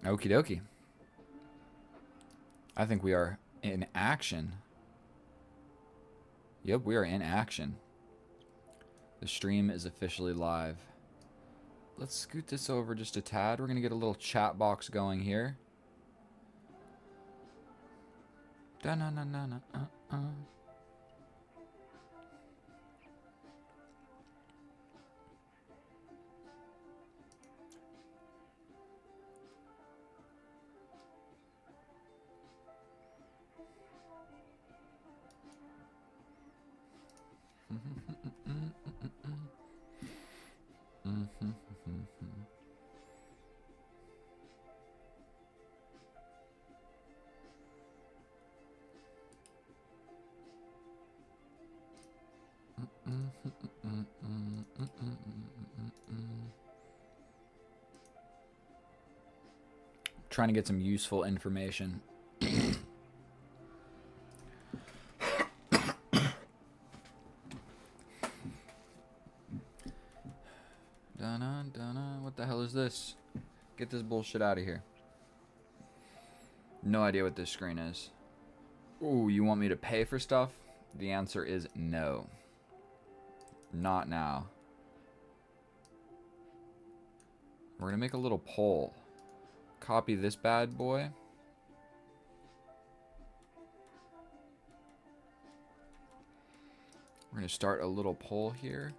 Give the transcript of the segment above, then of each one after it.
Okie dokie. I think we are in action. Yep, we are in action. The stream is officially live. Let's scoot this over just a tad. We're going to get a little chat box going here. Da-na-na-na-na-uh-uh. Trying to get some useful information. Dun-dun-dun-dun. What the hell is this? Get this bullshit out of here. No idea what this screen is. Ooh, you want me to pay for stuff? The answer is no. Not now. We're gonna make a little poll. Copy this bad boy. We're gonna start a little poll here.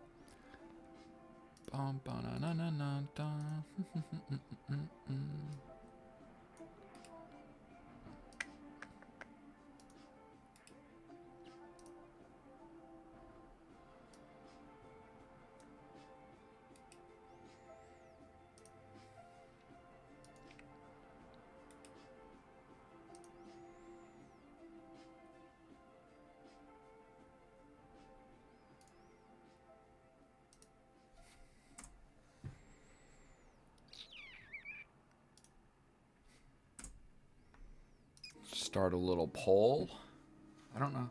Start a little poll. I don't know.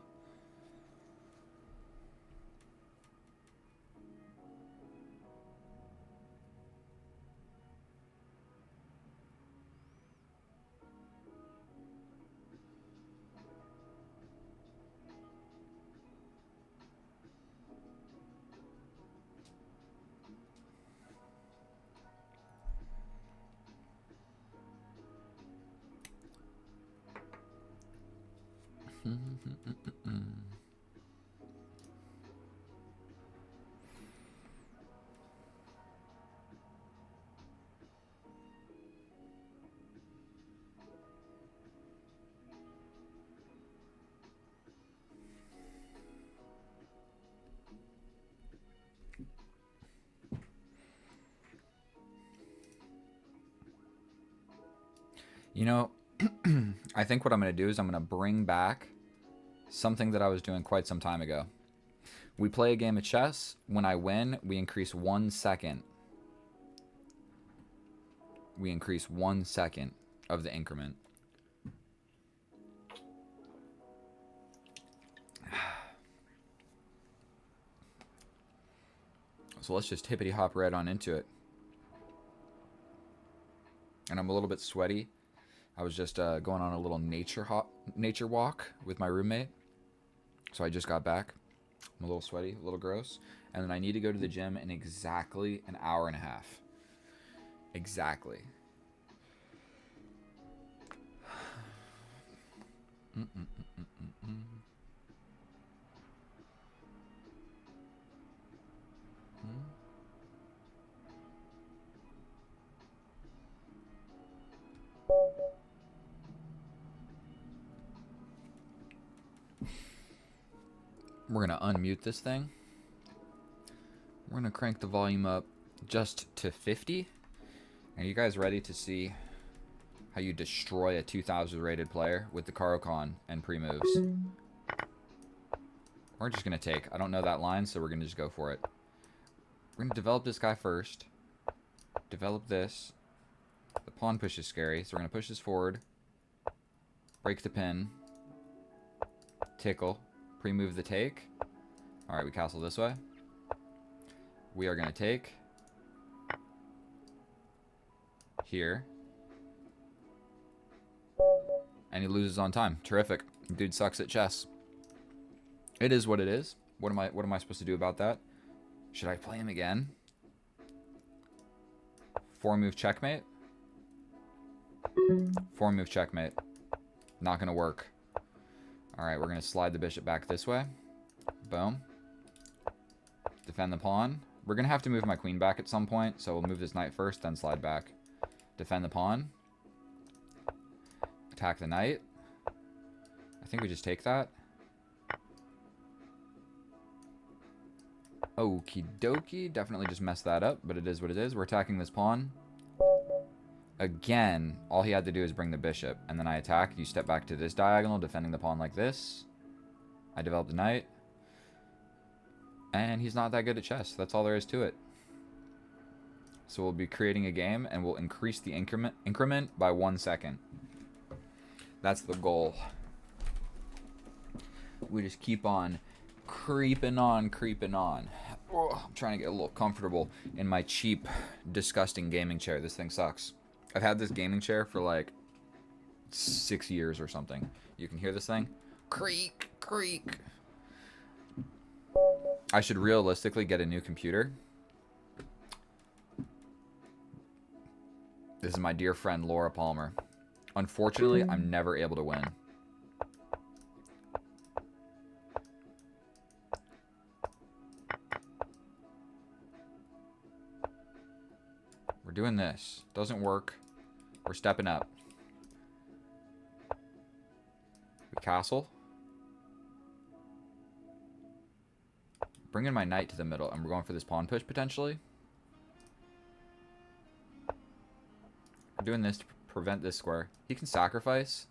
You know, I think what I'm going to do is I'm going to bring back something that I was doing quite some time ago. We play a game of chess. When I win, we increase 1 second. We increase 1 second of the increment. So let's just hippity hop right on into it. And I'm a little bit sweaty. I was just going on a little nature walk with my roommate. So I just got back. I'm a little sweaty, a little gross. And then I need to go to the gym in exactly an hour and a half. Exactly. We're going to unmute this thing. We're going to crank the volume up just to 50. Are you guys ready to see how you destroy a 2,000 rated player with the Karokon and pre-moves? We're just going to take. I don't know that line, so we're going to just go for it. We're going to develop this guy first. Develop this. The pawn push is scary, so we're going to push this forward. Break the pin. Tickle. Pre-move the take. Alright, we castle this way. We are going to take. Here. And he loses on time. Terrific. Dude sucks at chess. It is what it is. What am I supposed to do about that? Should I play him again? 4-move checkmate? 4-move checkmate. Not going to work. Alright, we're going to slide the bishop back this way. Boom. Defend the pawn. We're going to have to move my queen back at some point, so we'll move this knight first, then slide back. Defend the pawn. Attack the knight. I think we just take that. Okie dokie. Definitely just messed that up, but it is what it is. We're attacking this pawn. Again, all he had to do is bring the bishop, and then I attack. You step back to this diagonal, defending the pawn like this. I develop the knight. And he's not that good at chess. That's all there is to it. So we'll be creating a game, and we'll increase the increment by 1 second. That's the goal. We just keep on creeping on, creeping on. Oh, I'm trying to get a little comfortable in my cheap, disgusting gaming chair. This thing sucks. I've had this gaming chair for like 6 years or something. You can hear this thing? Creak, creak. I should realistically get a new computer. This is my dear friend Laura Palmer. Unfortunately, I'm never able to win. We're doing this. Doesn't work. We're stepping up. We castle. Bringing my knight to the middle, and we're going for this pawn push potentially. We're doing this to prevent this square. He can sacrifice.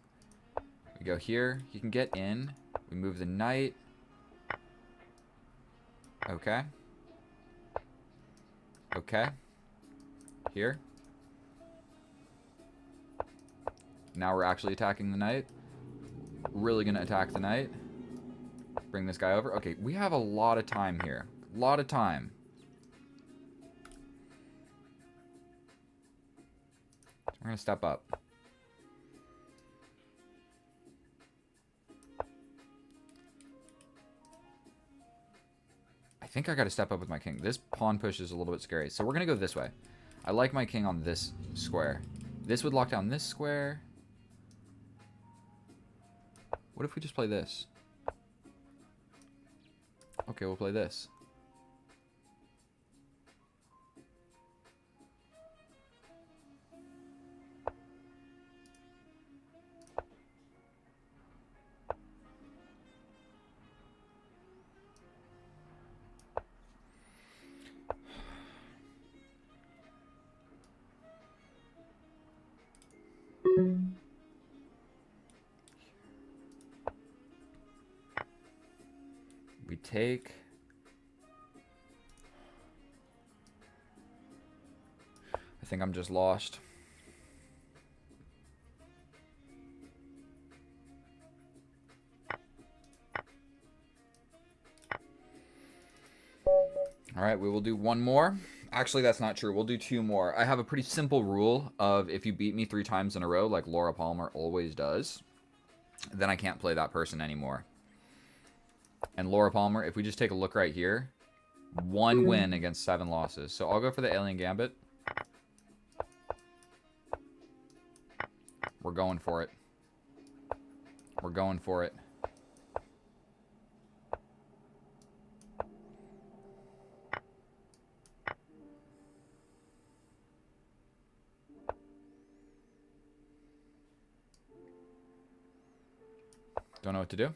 We go here. He can get in. We move the knight. Okay. Okay. Here. Now we're actually attacking the knight. Really gonna attack the knight. Bring this guy over. Okay, we have a lot of time here. A lot of time. We're gonna step up. I think I gotta step up with my king. This pawn push is a little bit scary. So we're gonna go this way. I like my king on this square. This would lock down this square. What if we just play this? Okay, we'll play this. We take... I think I'm just lost. Alright, we will do one more. Actually, that's not true. We'll do 2 more. I have a pretty simple rule of if you beat me 3 times in a row, like Laura Palmer always does, then I can't play that person anymore. And Laura Palmer, if we just take a look right here, 1 win against 7 losses. So I'll go for the Alien Gambit. We're going for it. We're going for it. Don't know what to do.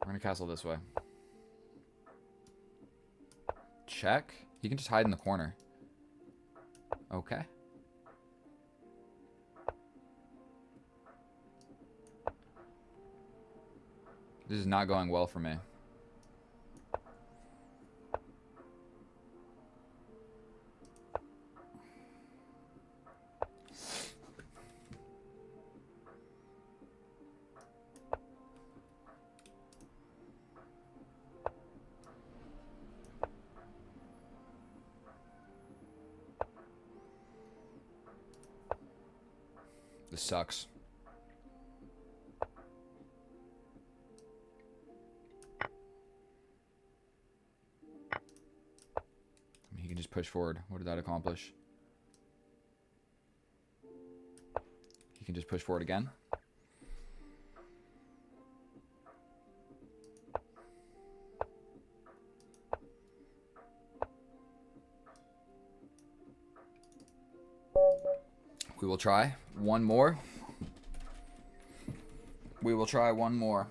We're going to castle this way. Check. He can just hide in the corner. Okay. This is not going well for me. This sucks. He can just push forward. What did that accomplish? He can just push forward again. We will try one more. We will try one more.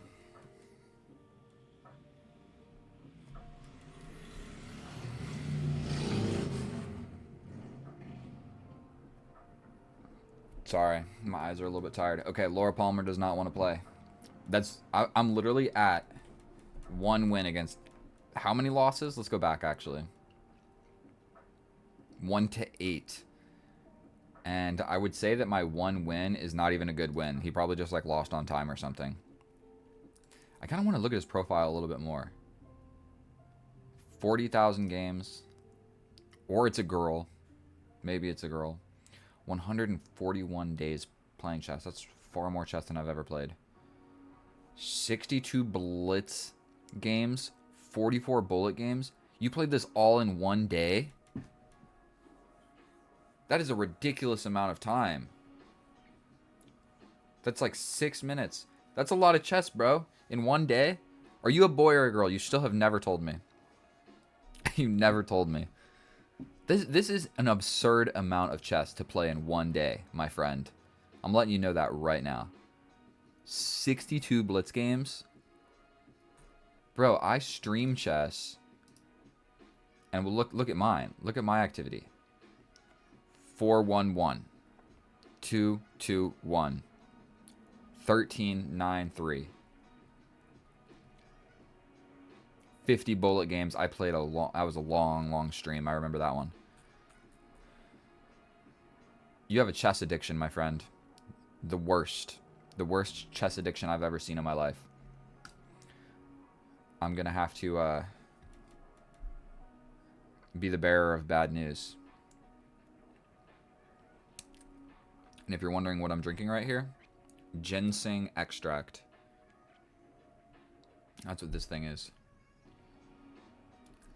Sorry, my eyes are a little bit tired. Okay, Laura Palmer does not want to play. I'm literally at 1 win against how many losses? Let's go back actually. 1-8. And I would say that my 1 win is not even a good win. He probably just like lost on time or something. I kind of want to look at his profile a little bit more. 40,000 games. Or it's a girl. Maybe it's a girl. 141 days playing chess. That's far more chess than I've ever played. 62 blitz games. 44 bullet games. You played this all in 1 day? That is a ridiculous amount of time. That's like 6 minutes. That's a lot of chess, bro. In 1 day? Are you a boy or a girl? You still have never told me. You never told me. This is an absurd amount of chess to play in 1 day, my friend. I'm letting you know that right now. 62 blitz games? Bro, I stream chess. And we'll look at mine. Look at my activity. 4-1-1, 2-2-1, 13-9-3, 50 bullet games. I played a long. That was a long stream. I remember that one. You have a chess addiction, my friend. The worst chess addiction I've ever seen in my life. I'm gonna have to be the bearer of bad news. And if you're wondering what I'm drinking right here, ginseng extract. That's what this thing is.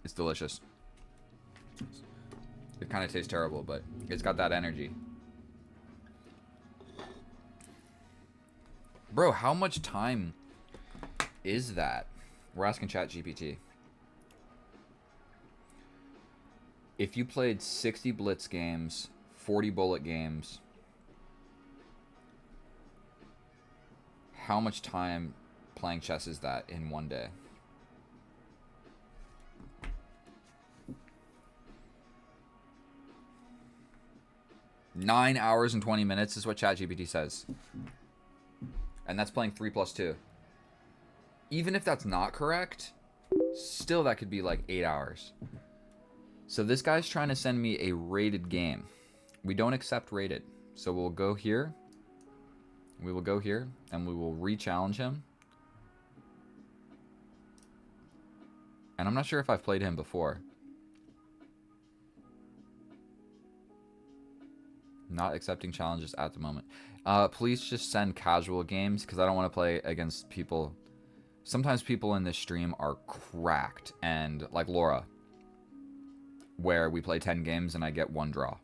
It's delicious. It kind of tastes terrible, but it's got that energy. Bro, how much time is that? We're asking ChatGPT. If you played 60 blitz games, 40 bullet games, how much time playing chess is that in 1 day? Nine hours and 20 minutes is what ChatGPT says. And that's playing 3+2. Even if that's not correct, still that could be like 8 hours. So this guy's trying to send me a rated game. We don't accept rated. So we'll go here. We will go here and we will re-challenge him. And I'm not sure if I've played him before. Not accepting challenges at the moment. Please just send casual games because I don't want to play against people. Sometimes people in this stream are cracked, and like Laura, where we play 10 games and I get 1 draw.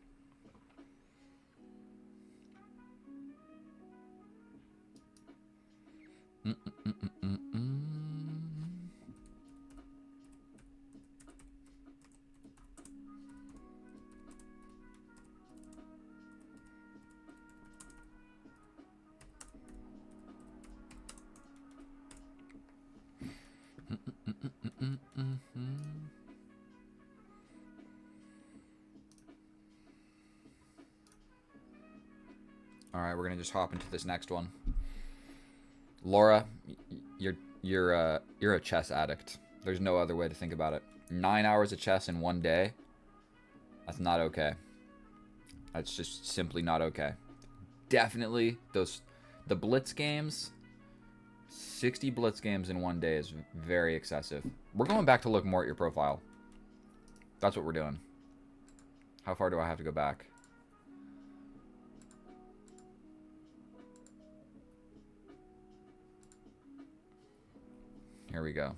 All right, we're gonna just hop into this next one. Laura, you're a chess addict. There's no other way to think about it. 9 hours of chess in 1 day. That's not okay. That's just simply not okay. Definitely the blitz games. 60 blitz games in 1 day is very excessive. We're going back to look more at your profile. That's what we're doing. How far do I have to go back? Here we go.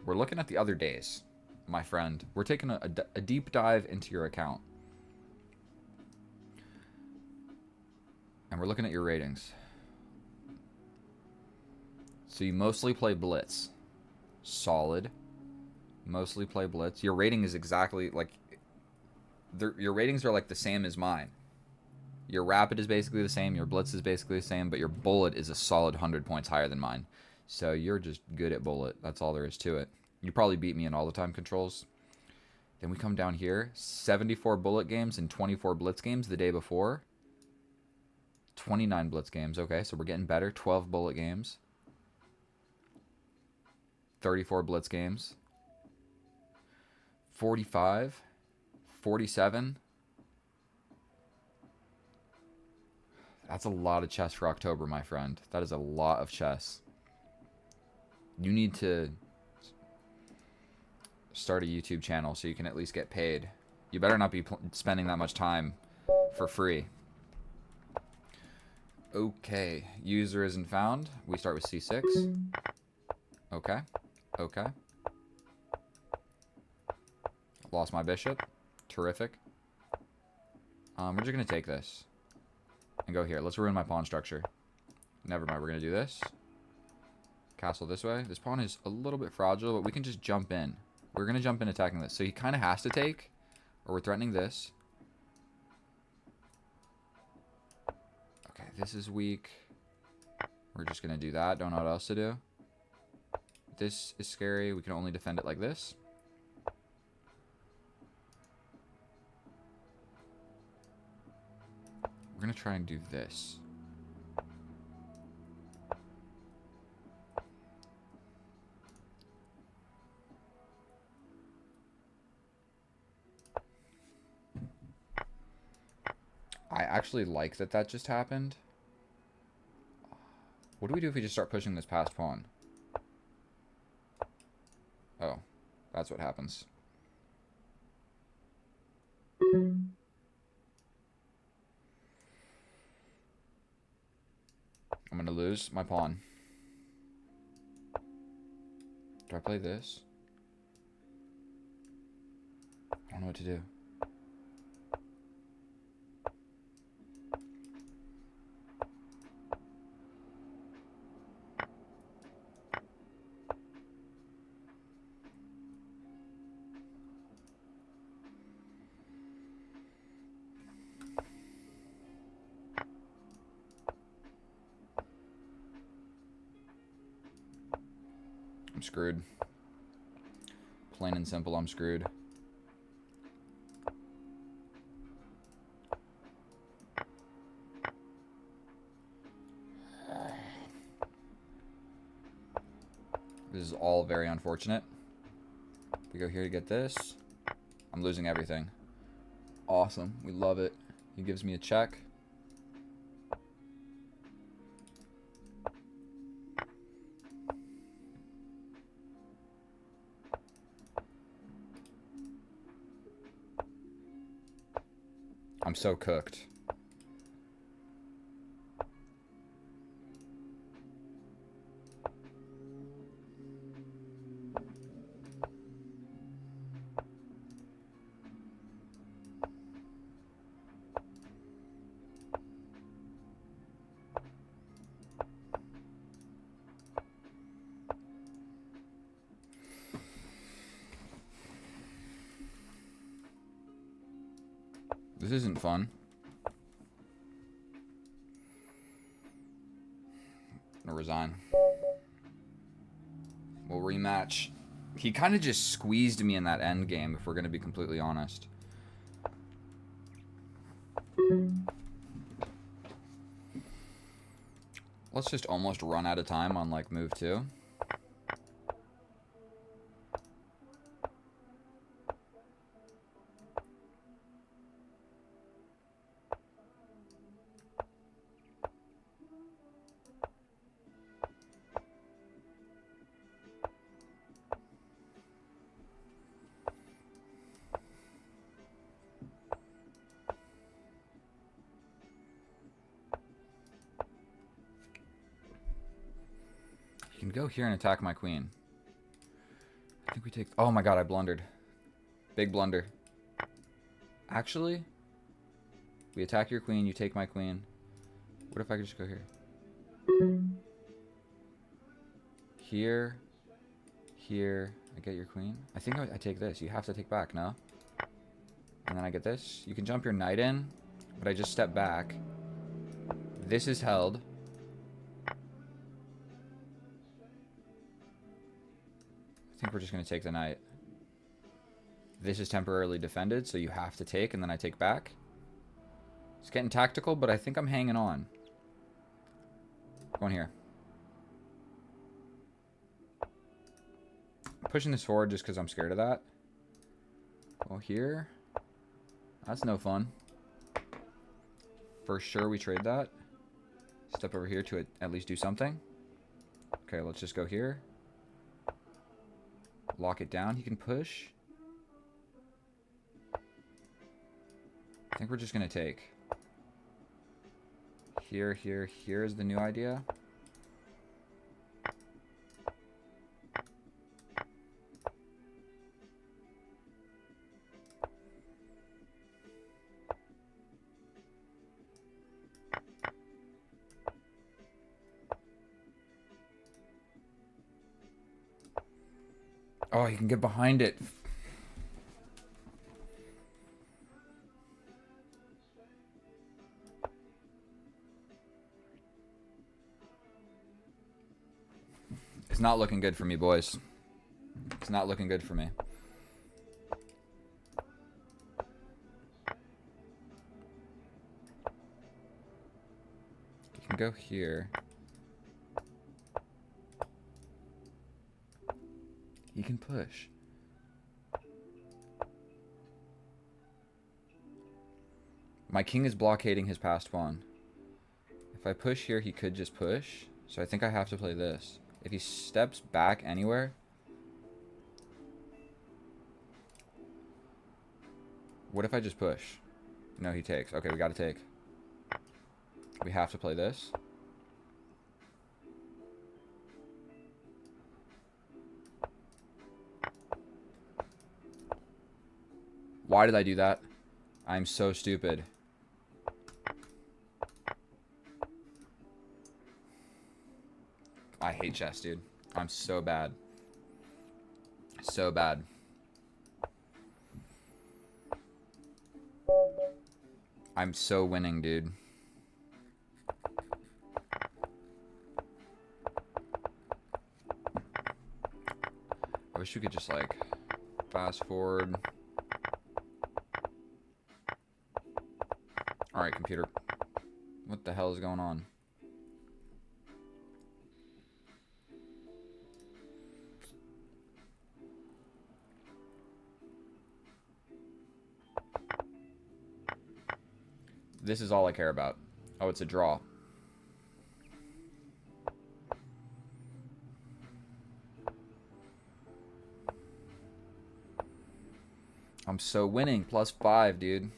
We're looking at the other days, my friend. We're taking a deep dive into your account. And we're looking at your ratings. So you mostly play Blitz. Solid. Mostly play Blitz. Your rating is exactly like... Your ratings are like the same as mine. Your Rapid is basically the same. Your Blitz is basically the same. But your Bullet is a solid 100 points higher than mine. So you're just good at Bullet. That's all there is to it. You probably beat me in all the time controls. Then we come down here. 74 Bullet games and 24 Blitz games the day before. 29 Blitz games. Okay, so we're getting better. 12 Bullet games. 34 Blitz games. 45. 47. That's a lot of chess for October, my friend. That is a lot of chess. You need to start a YouTube channel so you can at least get paid. You better not be spending that much time for free. Okay, user isn't found. We start with C6. Okay, okay. Lost my bishop. Terrific. We're just going to take this and go here. Let's ruin my pawn structure. Never mind, we're going to do this. Castle this way. This pawn is a little bit fragile, but we can just jump in. We're going to jump in attacking this. So he kind of has to take, or we're threatening this. Okay, this is weak. We're just going to do that. Don't know what else to do. This is scary. We can only defend it like this. We're going to try and do this. I actually like that that just happened. What do we do if we just start pushing this past pawn? Oh, that's what happens. I'm going to lose my pawn. Do I play this? I don't know what to do. I'm screwed. Plain and simple, I'm screwed. This is all very unfortunate. We go here to get this. I'm losing everything. Awesome. We love it. He gives me a check. I'm so cooked. This isn't fun. I'm gonna resign. We'll rematch. He kind of just squeezed me in that end game, if we're gonna be completely honest. Let's just almost run out of time on like move 2. can go here and attack my queen. I think we take... Oh my god, I blundered. Big blunder. Actually, we attack your queen, you take my queen. What if I could just go here? Here. Here. I get your queen. I think I take this. You have to take back, no? And then I get this. You can jump your knight in, but I just step back. This is held. I think we're just going to take the knight. This is temporarily defended, so you have to take, and then I take back. It's getting tactical, but I think I'm hanging on. Going here. I'm pushing this forward just because I'm scared of that. Go here. That's no fun. For sure we trade that. Step over here to at least do something. Okay, let's just go here. Lock it down. He can push. I think we're just going to take. Here, here, here is the new idea. Oh, you can get behind it. It's not looking good for me, boys. It's not looking good for me. You can go here. He can push. My king is blockading his passed pawn. If I push here, he could just push. So I think I have to play this. If he steps back anywhere... What if I just push? No, he takes. Okay, we gotta take. We have to play this. Why did I do that? I'm so stupid. I hate chess, dude. I'm so bad. So bad. I'm so winning, dude. I wish we could just, like, fast forward. Alright, computer. What the hell is going on? This is all I care about. Oh, it's a draw. I'm so winning. +5, dude.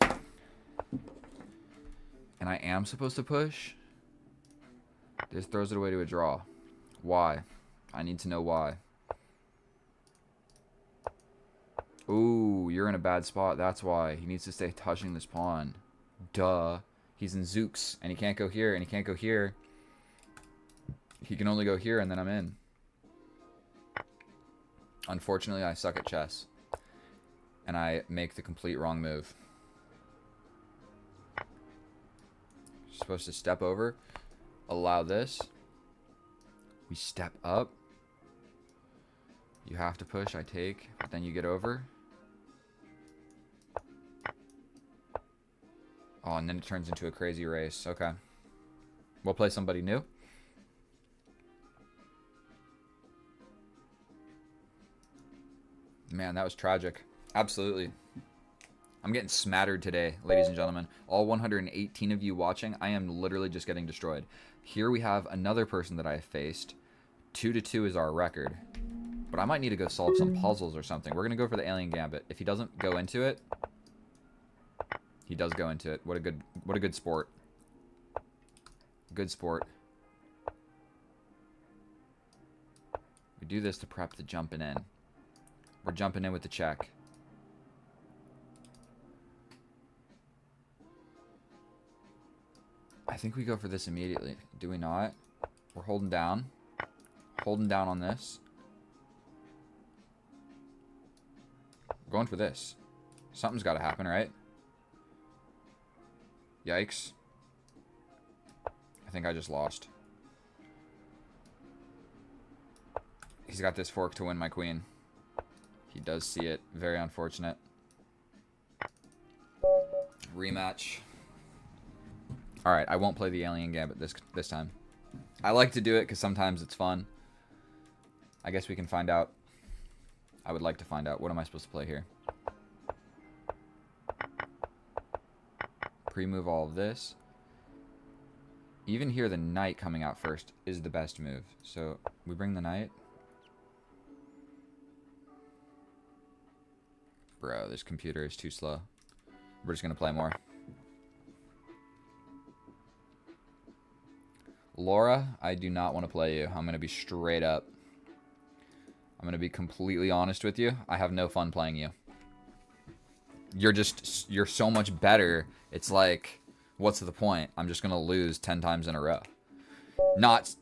And I am supposed to push? This throws it away to a draw. Why? I need to know why. Ooh, you're in a bad spot. That's why. He needs to stay touching this pawn. Duh. He's in Zooks, and he can't go here, and he can't go here. He can only go here, and then I'm in. Unfortunately, I suck at chess. And I make the complete wrong move. Supposed to step over. Allow this. We step up. You have to push, I take. But then you get over. Oh, and then it turns into a crazy race. Okay. We'll play somebody new. Man, that was tragic. Absolutely. I'm getting smattered today, ladies and gentlemen. All 118 of you watching, I am literally just getting destroyed. Here we have another person that I have faced. 2-2 is our record. But I might need to go solve some puzzles or something. We're going to go for the Alien Gambit. If he doesn't go into it... He does go into it. What a good sport. Good sport. We do this to prep the jumping in. We're jumping in with the check. I think we go for this immediately. Do we not? We're holding down. Holding down on this. We're going for this. Something's got to happen, right? Yikes. I think I just lost. He's got this fork to win my queen. He does see it. Very unfortunate. Rematch. Alright, I won't play the Alien Gambit this time. I like to do it because sometimes it's fun. I guess we can find out. I would like to find out. What am I supposed to play here? Pre-move all of this. Even here, the knight coming out first is the best move. So, we bring the knight. Bro, this computer is too slow. We're just going to play more. Laura, I do not want to play you. I'm going to be straight up. I'm going to be completely honest with you. I have no fun playing you. You're so much better. It's like, what's the point? I'm just going to lose 10 times in a row. Not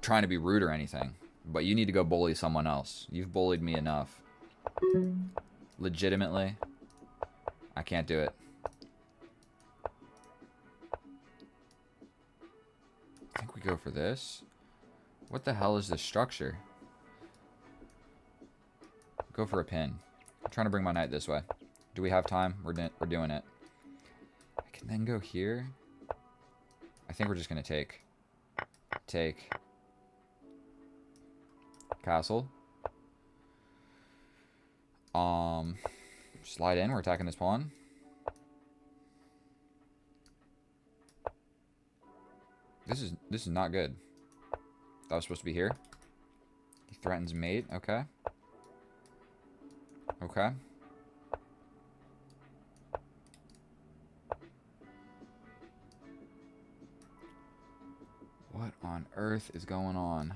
trying to be rude or anything, but you need to go bully someone else. You've bullied me enough. Legitimately, I can't do it. I think we go for this. What the hell is this structure? Go for a pin. I'm trying to bring my knight this way. Do we have time? We're doing it. I can then go here. I think we're just going to take. Castle. Slide in. We're attacking this pawn. This is not good. That was supposed to be here. He threatens mate. Okay. Okay. What on earth is going on?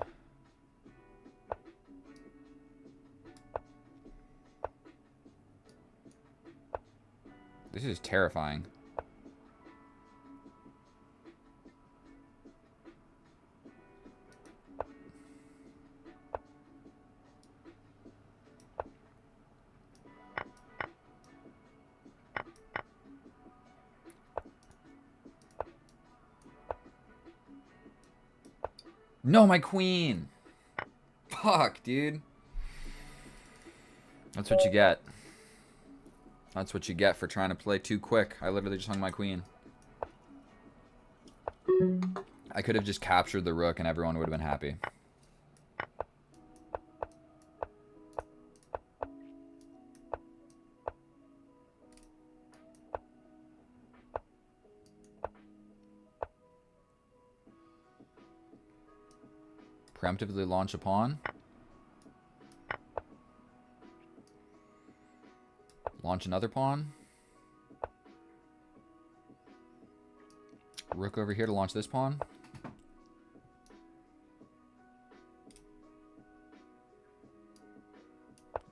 This is terrifying. No, my queen! Fuck, dude. That's what you get. That's what you get for trying to play too quick. I literally just hung my queen. I could have just captured the rook and everyone would have been happy. Preemptively launch a pawn. Launch another pawn. Rook over here to launch this pawn.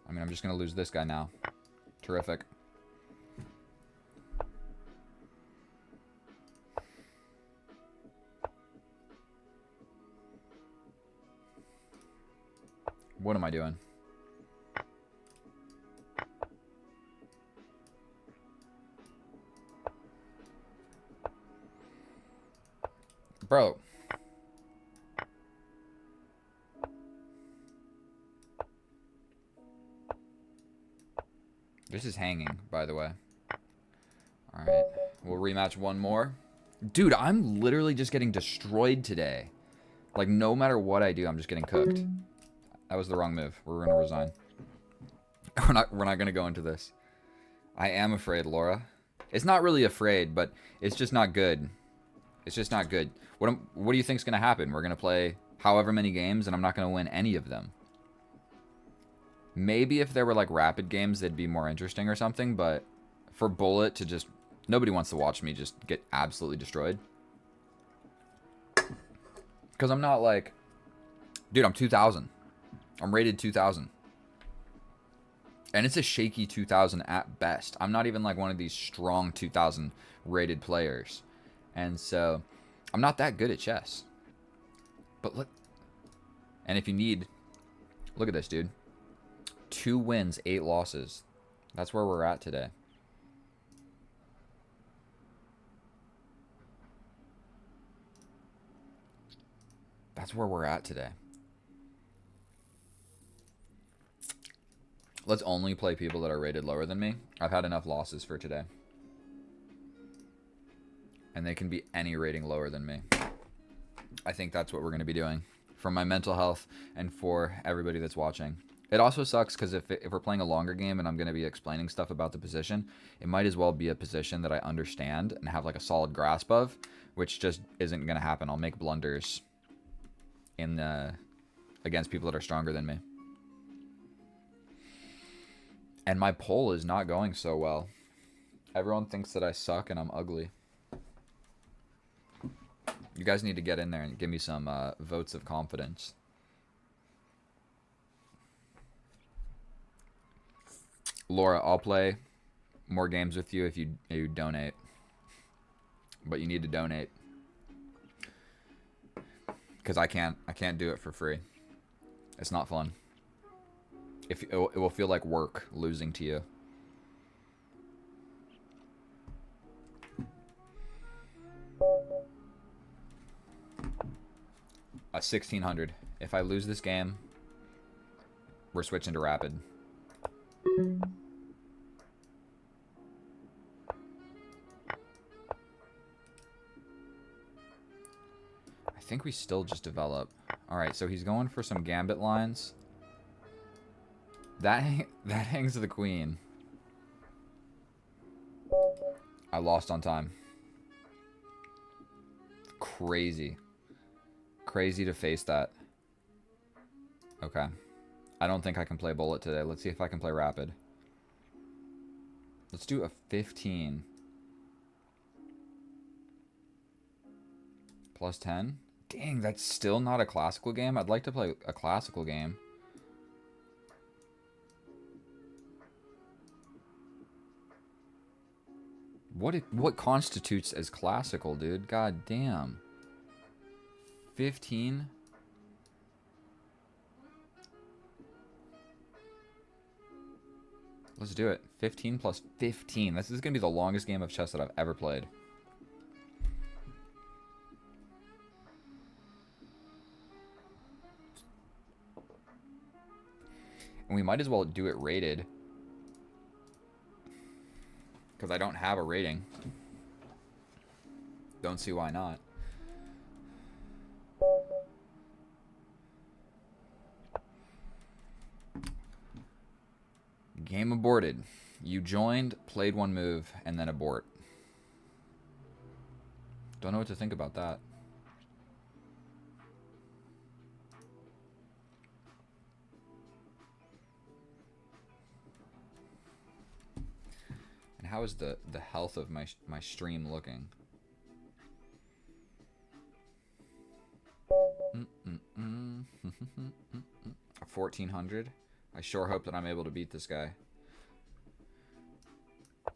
I mean, I'm just going to lose this guy now. Terrific. What am I doing? Bro. This is hanging, by the way. Alright. We'll rematch one more. Dude, I'm literally just getting destroyed today. Like, no matter what I do, I'm just getting cooked. That was the wrong move. We're going to resign. We're not going to go into this. I am afraid, Laura. It's not really afraid, but it's just not good. It's just not good. What do you think's going to happen? We're going to play however many games, and I'm not going to win any of them. Maybe if there were, like, rapid games, they'd be more interesting or something, but for Bullet to just... Nobody wants to watch me just get absolutely destroyed. Because I'm not, like... Dude, I'm 2,000. I'm rated 2000. And it's a shaky 2000 at best. I'm not even like one of these strong 2000 rated players. And so I'm not that good at chess. But look. And if you need, look at this, dude. 2 wins, 8 losses. That's where we're at today. That's where we're at today. Let's only play people that are rated lower than me. I've had enough losses for today. And they can be any rating lower than me. I think that's what we're going to be doing. For my mental health and for everybody that's watching. It also sucks because if we're playing a longer game and I'm going to be explaining stuff about the position, it might as well be a position that I understand and have like a solid grasp of, which just isn't going to happen. I'll make blunders in against people that are stronger than me. And my poll is not going so well. Everyone thinks that I suck and I'm ugly. You guys need to get in there and give me some votes of confidence. Laura, I'll play more games with you if you donate. But you need to donate. Because I can't do it for free. It's not fun. It will feel like work losing to you. A 1600. If I lose this game, we're switching to rapid. I think we still just develop. All right, so he's going for some gambit lines. That hangs the queen. I lost on time. Crazy. Crazy to face that. Okay. I don't think I can play bullet today. Let's see if I can play rapid. Let's do a 15. Plus 10? Dang, that's still not a classical game? I'd like to play a classical game. What constitutes as classical, dude? God damn. 15? Let's do it. 15 plus 15. This is going to be the longest game of chess that I've ever played. And we might as well do it rated. Because I don't have a rating. Don't see why not. Game aborted. You joined, played one move, and then abort. Don't know what to think about that. And how is the health of my stream looking? 1400. I sure hope that I'm able to beat this guy. I'm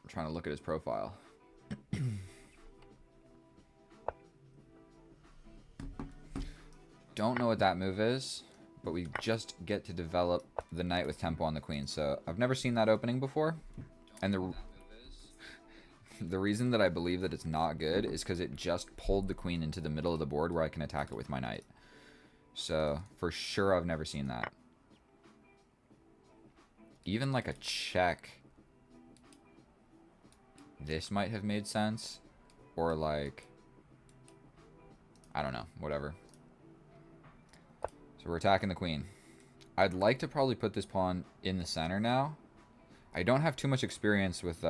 trying to look at his profile. Don't know what that move is, but we just get to develop the knight with tempo on the queen. So I've never seen that opening before. And the reason that I believe that it's not good is because it just pulled the queen into the middle of the board where I can attack it with my knight. So for sure I've never seen that. Even like a check. This might have made sense. Or like, I don't know, whatever. So we're attacking the queen. I'd like to probably put this pawn in the center now. I don't have too much experience with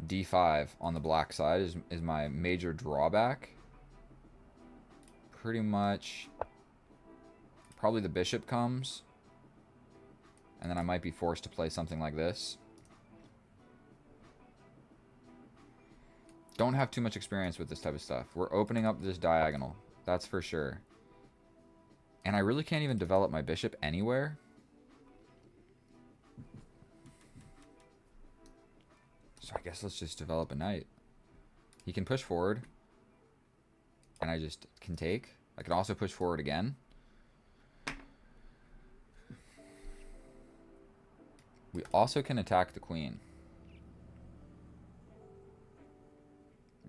d5 on the black side is my major drawback. Pretty much, probably the bishop comes. And then I might be forced to play something like this. Don't have too much experience with this type of stuff. We're opening up this diagonal. That's for sure. And I really can't even develop my bishop anywhere. So I guess let's just develop a knight. He can push forward. And I just can take. I can also push forward again. We also can attack the queen.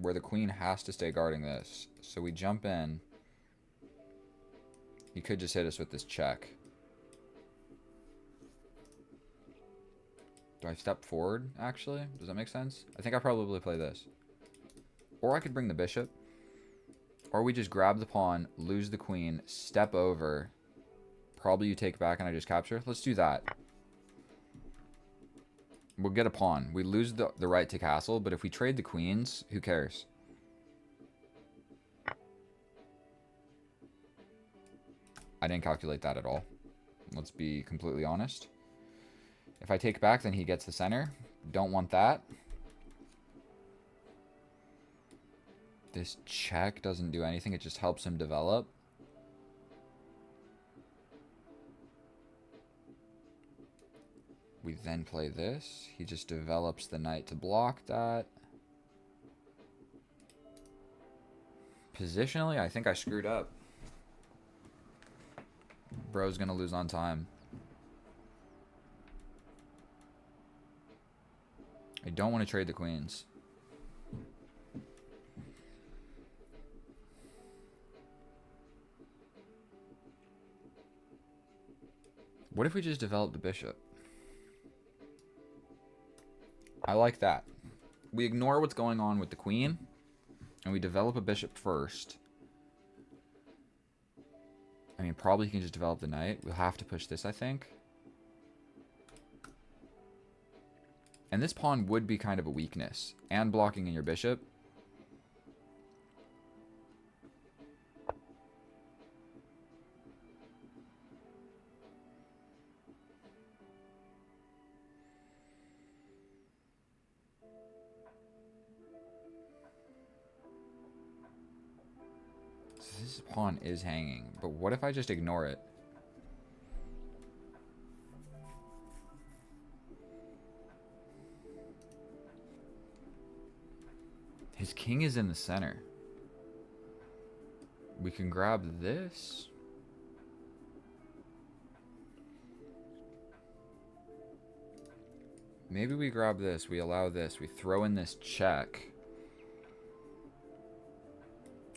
Where the queen has to stay guarding this. So we jump in. He could just hit us with this check. Do I step forward, actually? Does that make sense? I think I probably play this. Or I could bring the bishop. Or we just grab the pawn, lose the queen, step over. Probably you take back and I just capture. Let's do that. We'll get a pawn. We lose the right to castle, but if we trade the queens, who cares? I didn't calculate that at all. Let's be completely honest. If I take back, then he gets the center. Don't want that. This check doesn't do anything. It just helps him develop. We then play this. He just develops the knight to block that. Positionally, I think I screwed up. Bro's gonna lose on time. I don't want to trade the queens. What if we just develop the bishop? I like that. We ignore what's going on with the queen, and we develop a bishop first. I mean, probably he can just develop the knight. We'll have to push this, I think. And this pawn would be kind of a weakness. And blocking in your bishop. So this pawn is hanging. But what if I just ignore it? His king is in the center. We can grab this. Maybe we grab this. We allow this. We throw in this check.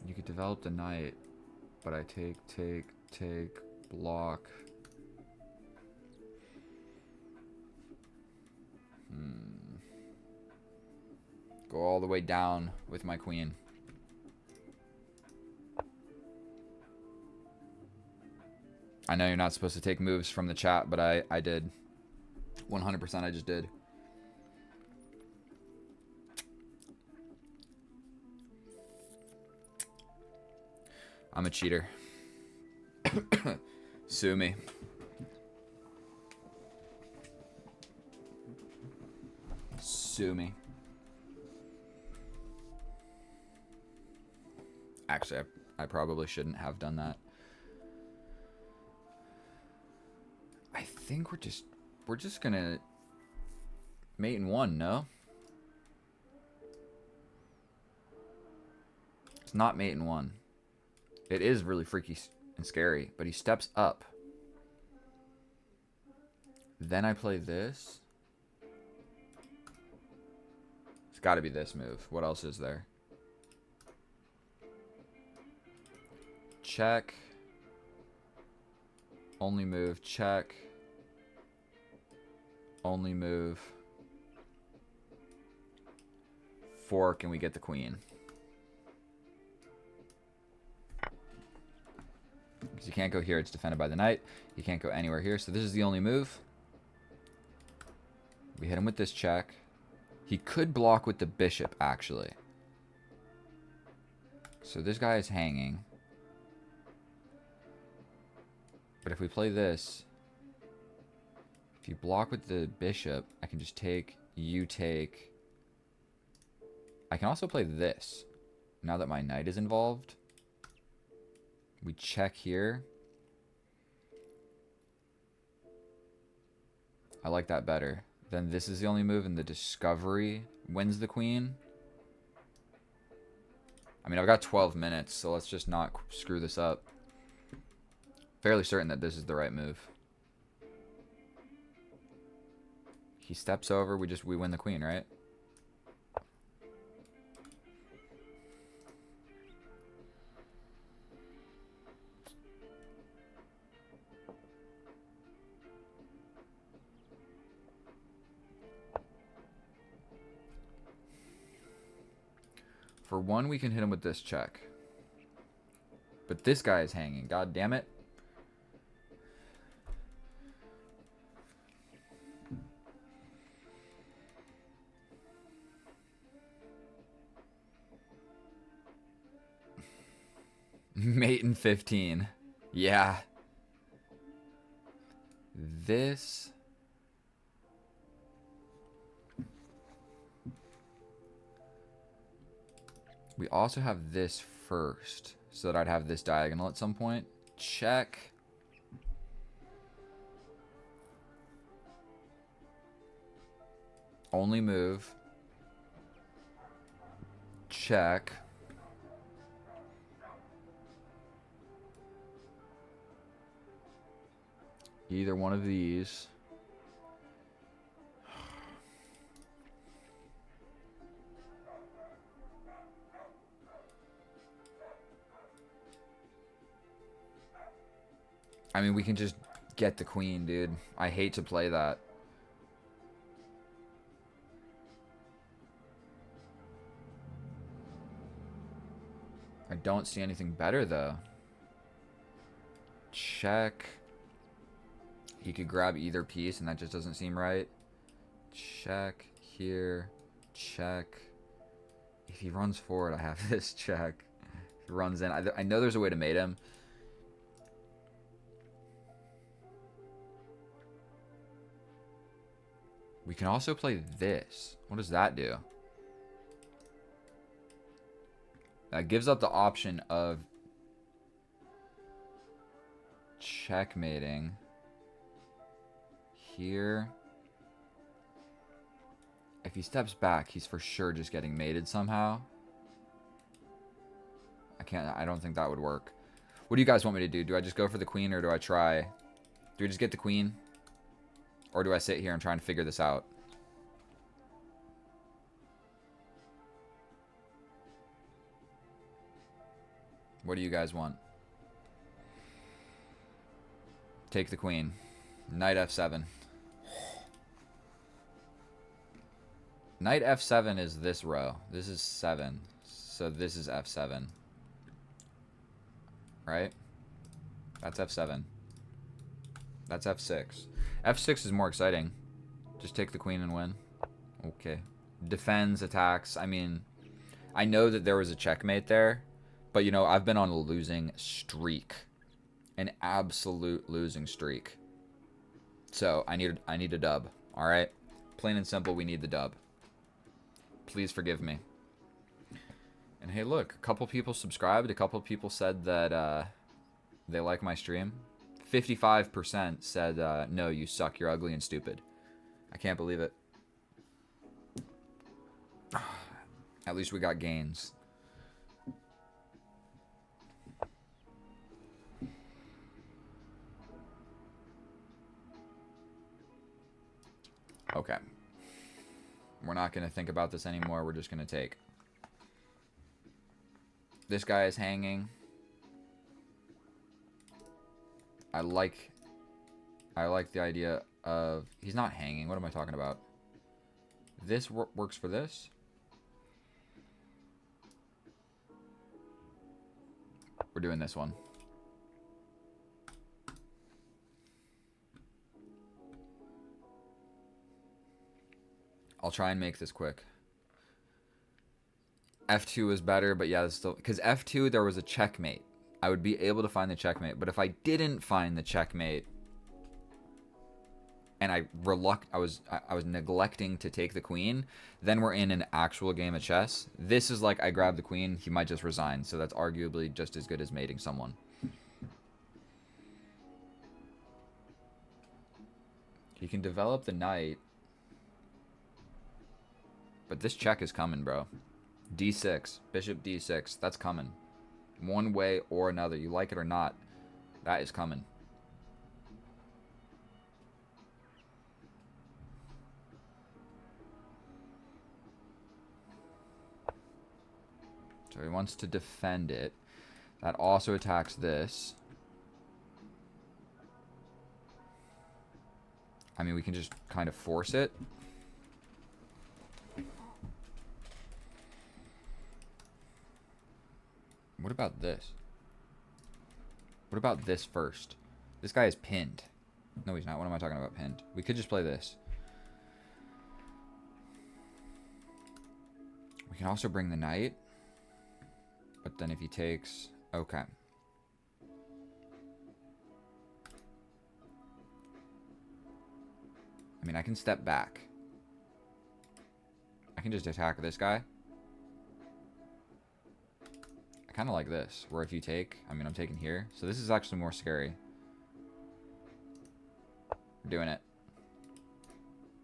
You could develop the knight. But I take, block. Go all the way down with my queen. I know you're not supposed to take moves from the chat, but I did. 100% I just did. I'm a cheater. Sue me. Sue me. Actually, I probably shouldn't have done that. I think we're just gonna mate in one, no? It's not mate in one. It is really freaky and scary, but he steps up. Then I play this. It's got to be this move. What else is there? Check. Only move. Check. Only move. Fork, and we get the queen. Because you can't go here. It's defended by the knight. You can't go anywhere here. So this is the only move. We hit him with this check. He could block with the bishop, actually. So this guy is hanging. But if we play this, if you block with the bishop, I can just take, you take. I can also play this. Now that my knight is involved. We check here. I like that better. Then this is the only move, and the discovery wins the queen. I mean, I've got 12 minutes, so let's just not screw this up. Fairly certain that this is the right move. He steps over, we win the queen, right? For one, we can hit him with this check. But this guy is hanging. God damn it. Mate in 15. Yeah. This... We also have this first, so that I'd have this diagonal at some point. Check. Only move. Check. Either one of these. I mean, we can just get the queen, dude. I hate to play that. I don't see anything better, though. Check. He could grab either piece, and that just doesn't seem right. Check. Here. Check. If he runs forward, I have this check. If he runs in. I know there's a way to mate him. We can also play this. What does that do? That gives up the option of checkmating here. If he steps back, he's for sure just getting mated somehow. I don't think that would work. What do you guys want me to do? Do I just go for the queen, or do I try? Do we just get the queen? Or do I sit here and try and figure this out? What do you guys want? Take the queen. Knight f7. Knight f7 is this row. This is 7. So this is f7. Right? That's f7. That's f6. f6 is more exciting. Just take the queen and win. Okay. Defends, attacks. I mean, I know that there was a checkmate there. But, you know, I've been on a losing streak. An absolute losing streak. So, I need a dub. Alright? Plain and simple, we need the dub. Please forgive me. And hey, look. A couple people subscribed. A couple people said that they like my stream. 55% said, no, you suck. You're ugly and stupid. I can't believe it. At least we got gains. Okay. We're not going to think about this anymore. We're just going to take. This guy is hanging. I like the idea of... He's not hanging. What am I talking about? This works for this. We're doing this one. I'll try and make this quick. F2 is better, but yeah, it's still... Because F2, there was a checkmate. I would be able to find the checkmate. But if I didn't find the checkmate, and I was neglecting to take the queen, then we're in an actual game of chess. This is like I grab the queen, he might just resign. So that's arguably just as good as mating someone. He can develop the knight. But this check is coming, bro. D6. Bishop D6. That's coming. One way or another. You like it or not. That is coming. So he wants to defend it. That also attacks this. I mean, we can just kind of force it. What about this? What about this first? This guy is pinned. No, he's not. What am I talking about, pinned? We could just play this. We can also bring the knight. But then if he takes... Okay. I mean, I can step back. I can just attack this guy. I kind of like this, where if you take... I mean, I'm taking here. So this is actually more scary. We're doing it.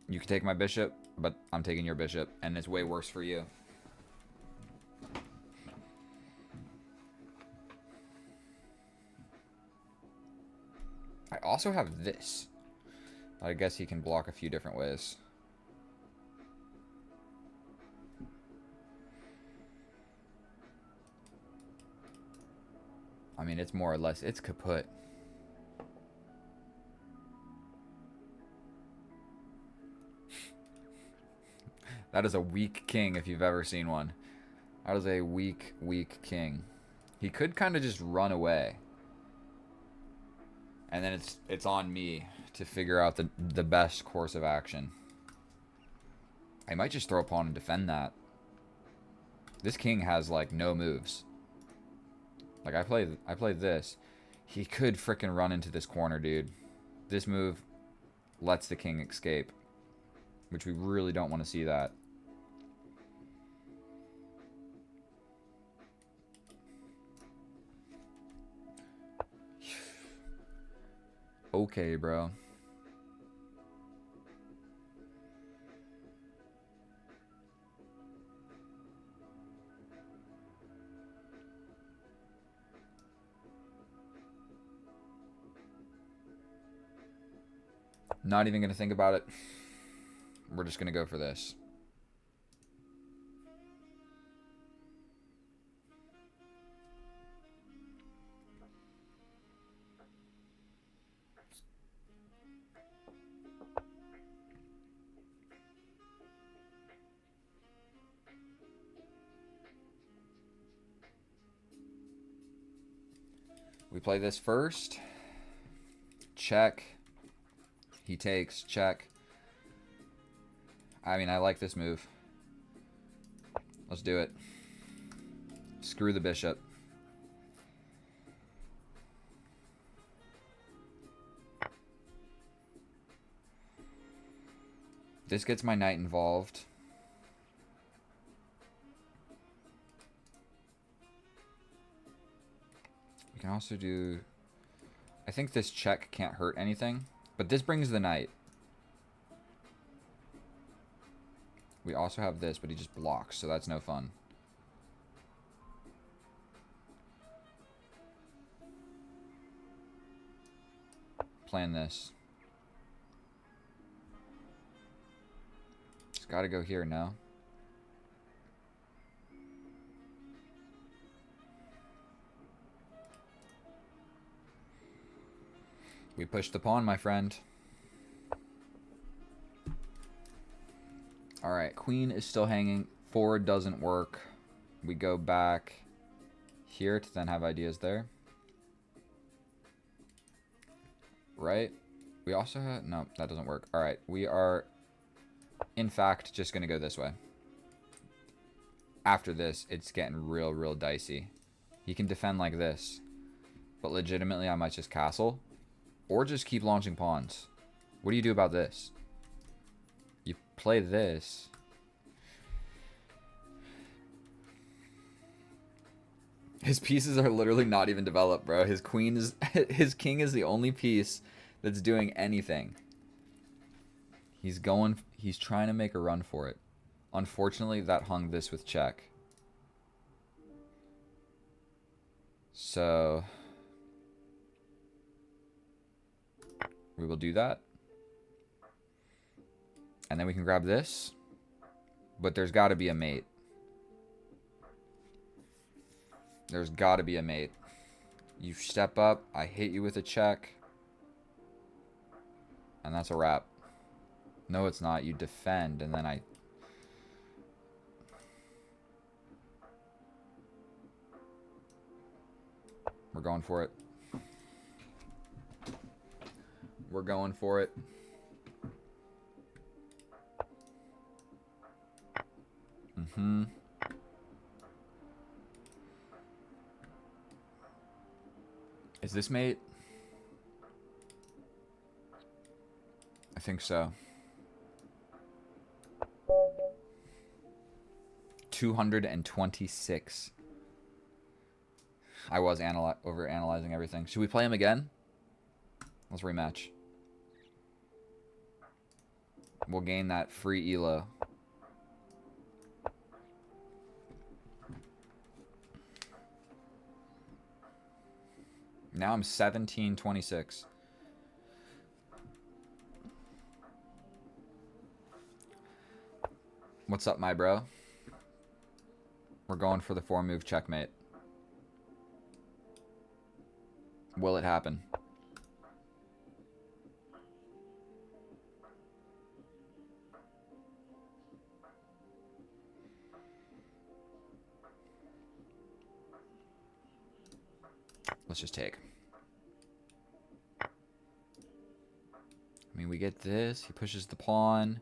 You can take my bishop, but I'm taking your bishop, and it's way worse for you. I also have this. I guess he can block a few different ways. I mean, it's more or less, it's kaput. That is a weak king if you've ever seen one. That is a weak, weak king. He could kind of just run away. And then it's on me to figure out the best course of action. I might just throw a pawn and defend that. This king has, like, no moves. Like, I play this. He could frickin' run into this corner, dude. This move lets the king escape. Which we really don't want to see that. Okay, bro. Not even going to think about it. We're just going to go for this. We play this first. Check. He takes. Check. I mean, I like this move. Let's do it. Screw the bishop. This gets my knight involved. We can also do... I think this check can't hurt anything, but this brings the knight. We also have this, but he just blocks, so that's no fun. Plan this. It's got to go here now. We push the pawn, my friend. Alright, queen is still hanging. Forward doesn't work. We go back here to then have ideas there. Right? We also have... No, that doesn't work. Alright, we are, in fact, just going to go this way. After this, it's getting real, real dicey. He can defend like this. But legitimately, I might just castle. Or just keep launching pawns. What do you do about this? You play this. His pieces are literally not even developed, bro. His queen is... His king is the only piece that's doing anything. He's trying to make a run for it. Unfortunately, that hung this with check. So we will do that. And then we can grab this. But there's got to be a mate. There's got to be a mate. You step up, I hit you with a check. And that's a wrap. No, it's not. You defend, and then I... We're going for it. We're going for it. Mm-hmm. Is this mate? I think so. 226. I was over-analyzing everything. Should we play him again? Let's rematch. We'll gain that free elo. Now I'm 1726. What's up, my bro? We're going for the 4-move checkmate. Will it happen? Let's just take. I mean, we get this. He pushes the pawn.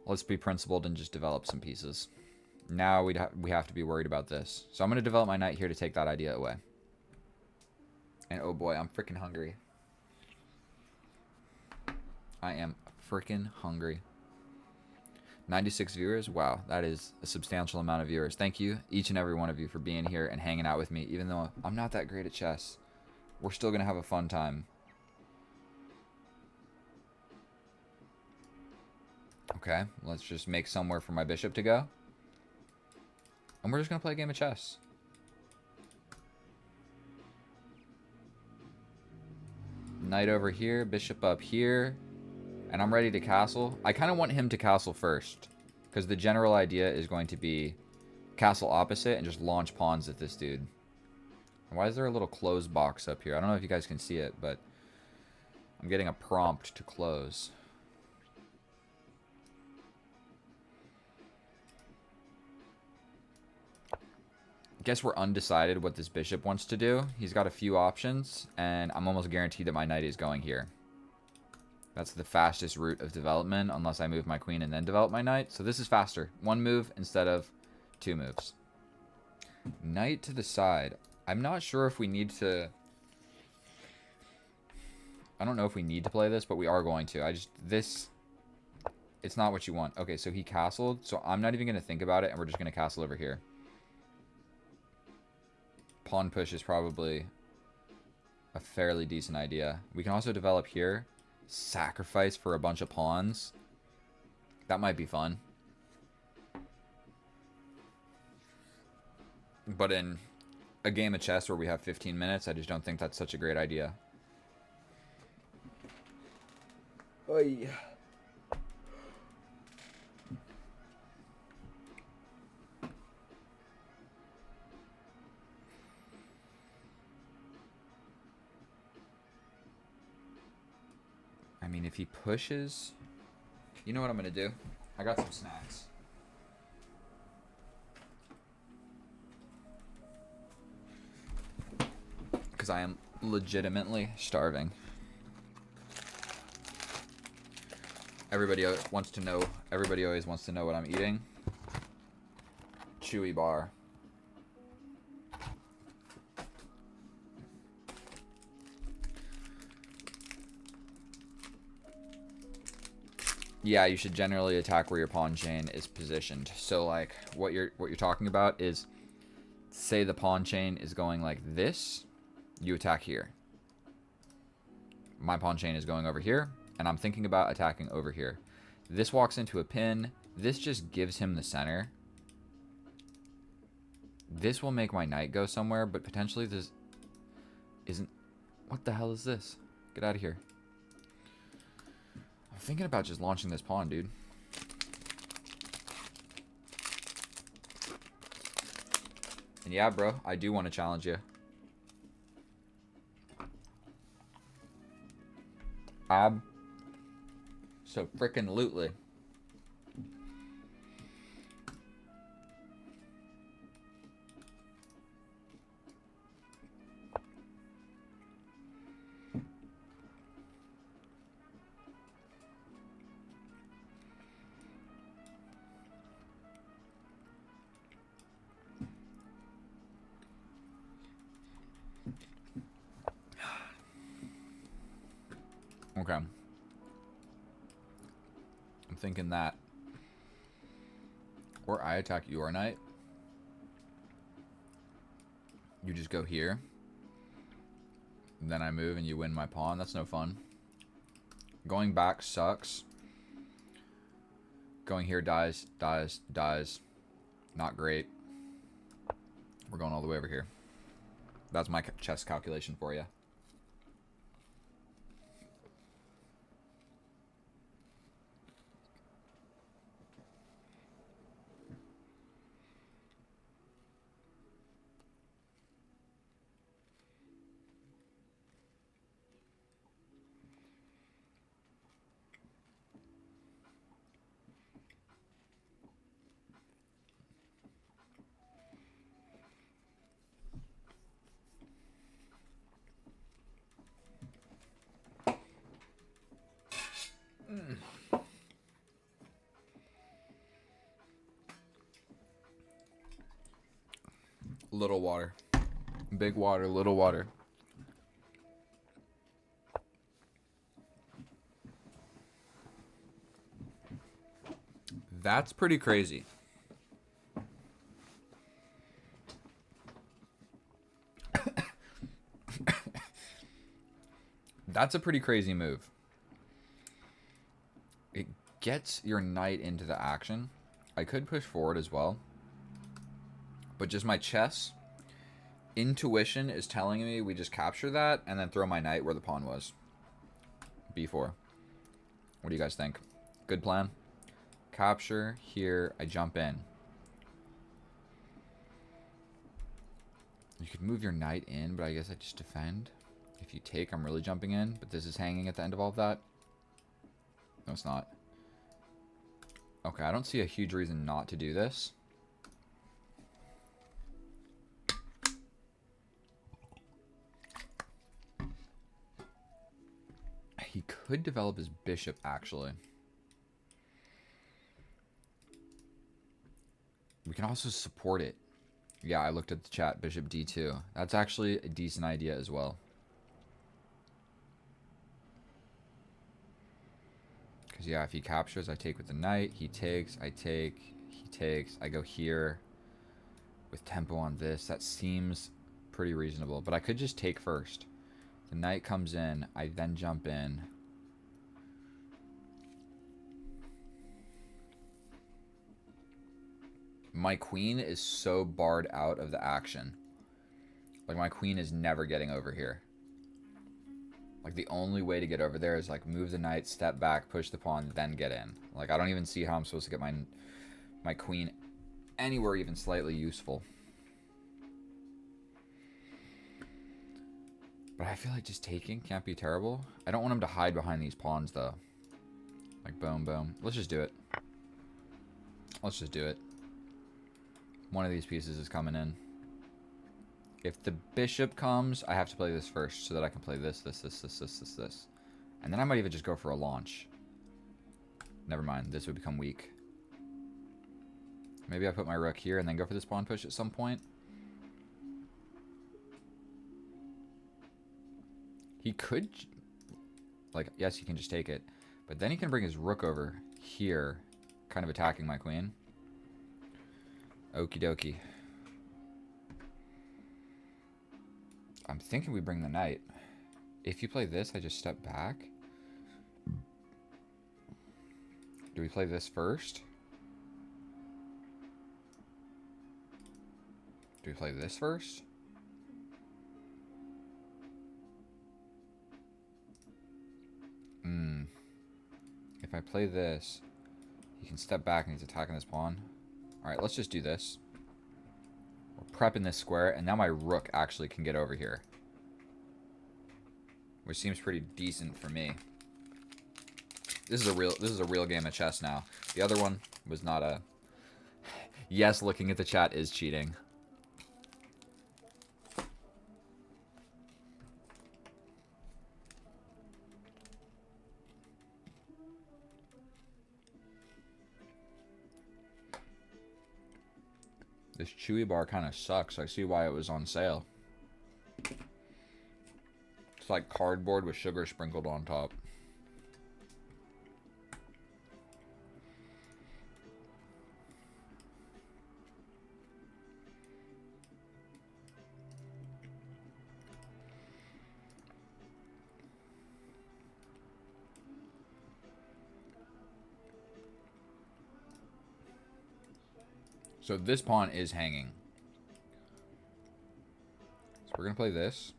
Let's be principled and just develop some pieces. Now we have to be worried about this. So I'm going to develop my knight here to take that idea away. And oh boy, I'm freaking hungry. I am freaking hungry. 96 viewers? Wow, that is a substantial amount of viewers. Thank you, each and every one of you, for being here and hanging out with me. Even though I'm not that great at chess, we're still going to have a fun time. Okay, let's just make somewhere for my bishop to go. And we're just going to play a game of chess. Knight over here, bishop up here. And I'm ready to castle. I kind of want him to castle first, because the general idea is going to be castle opposite and just launch pawns at this dude. Why is there a little close box up here? I don't know if you guys can see it, but I'm getting a prompt to close. I guess we're undecided what this bishop wants to do. He's got a few options, and I'm almost guaranteed that my knight is going here. That's the fastest route of development, unless I move my queen and then develop my knight. So this is faster. 1 move instead of 2 moves. Knight to the side. I'm not sure if we need to... I don't know if we need to play this, but we are going to. It's not what you want. Okay, so he castled, so I'm not even going to think about it, and we're just going to castle over here. Pawn push is probably a fairly decent idea. We can also develop here. Sacrifice for a bunch of pawns. That might be fun. But in a game of chess where we have 15 minutes, I just don't think that's such a great idea. Oy. I mean, if he pushes... You know what I'm going to do? I got some snacks. Because I am legitimately starving. Everybody wants to know... Everybody always wants to know what I'm eating. Chewy bar. Yeah, you should generally attack where your pawn chain is positioned. So like what you're talking about is, say the pawn chain is going like this, you attack here. My pawn chain is going over here, and I'm thinking about attacking over here. This walks into a pin. This just gives him the center. This will make my knight go somewhere, but potentially this isn't... What the hell is this? Get out of here. I'm thinking about just launching this pawn, dude. And yeah, bro, I do want to challenge you. So frickin' lootly. Okay. I'm thinking that. Or I attack your knight. You just go here. Then I move and you win my pawn. That's no fun. Going back sucks. Going here dies, dies, dies. Not great. We're going all the way over here. That's my chess calculation for you. Little water. Big water, little water. That's pretty crazy. That's a pretty crazy move. It gets your knight into the action. I could push forward as well. But just my chess intuition is telling me we just capture that and then throw my knight where the pawn was. B4. What do you guys think? Good plan? Capture, here, I jump in. You could move your knight in, but I guess I just defend. If you take, I'm really jumping in, but this is hanging at the end of all of that. No, it's not. Okay, I don't see a huge reason not to do this. He could develop his bishop, actually. We can also support it. Yeah, I looked at the chat. Bishop d2. That's actually a decent idea as well. Because, yeah, if he captures, I take with the knight. He takes, I take, he takes. I go here with tempo on this. That seems pretty reasonable. But I could just take first. The knight comes in. I then jump in. My queen is so barred out of the action. Like, my queen is never getting over here. Like, the only way to get over there is, like, move the knight, step back, push the pawn, then get in. Like, I don't even see how I'm supposed to get my queen anywhere even slightly useful. But I feel like just taking can't be terrible. I don't want him to hide behind these pawns, though. Like, boom, boom. Let's just do it. Let's just do it. One of these pieces is coming in. If the bishop comes, I have to play this first so that I can play this. And then I might even just go for a launch. Never mind. This would become weak. Maybe I put my rook here and then go for this pawn push at some point. He could, like, yes, he can just take it. But then he can bring his rook over here, kind of attacking my queen. Okie dokie. I'm thinking we bring the knight. If you play this, I just step back. Do we play this first? Do we play this first? If I play this, he can step back and he's attacking this pawn. Alright, let's just do this. We're prepping this square, and now my rook actually can get over here. Which seems pretty decent for me. This is a real game of chess now. The other one was not a... Yes, looking at the chat is cheating. This chewy bar kind of sucks. I see why it was on sale. It's like cardboard with sugar sprinkled on top. So this pawn is hanging. So we're going to play this.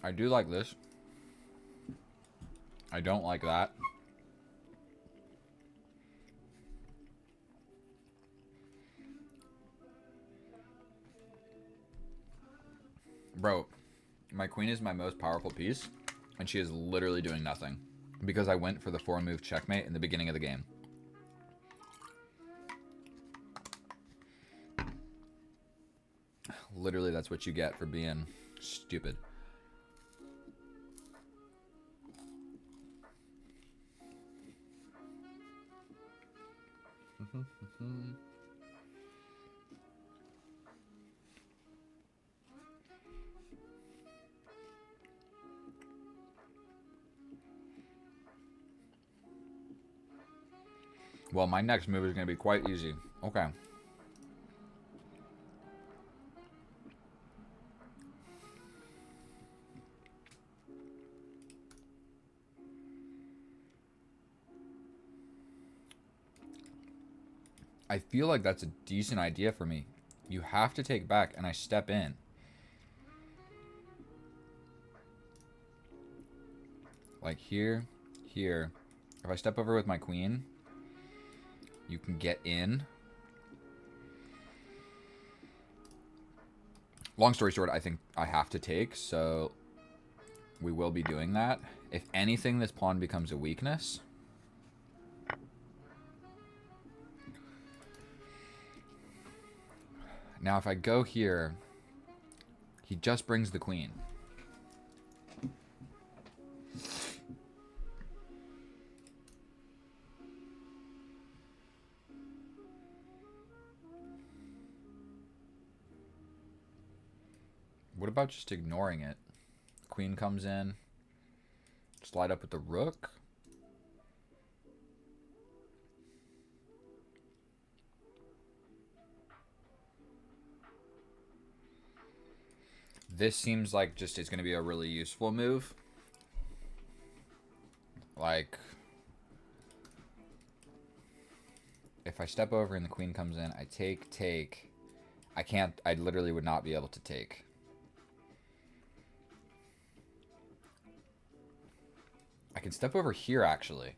I do like this. I don't like that. Bro, my queen is my most powerful piece, and she is literally doing nothing. Because I went for the 4-move checkmate in the beginning of the game. Literally, that's what you get for being stupid. Well, my next move is going to be quite easy. Okay. I feel like that's a decent idea for me. You have to take back, and I step in. Like here, here. If I step over with my queen, you can get in. Long story short, I think I have to take, so we will be doing that. If anything, this pawn becomes a weakness. Now, if I go here, he just brings the queen. What about just ignoring it? Queen comes in. Slide up with the rook. This seems like just it's going to be a really useful move. Like, if I step over and the queen comes in, I take. I can't, I literally would not be able to take. I can step over here, actually.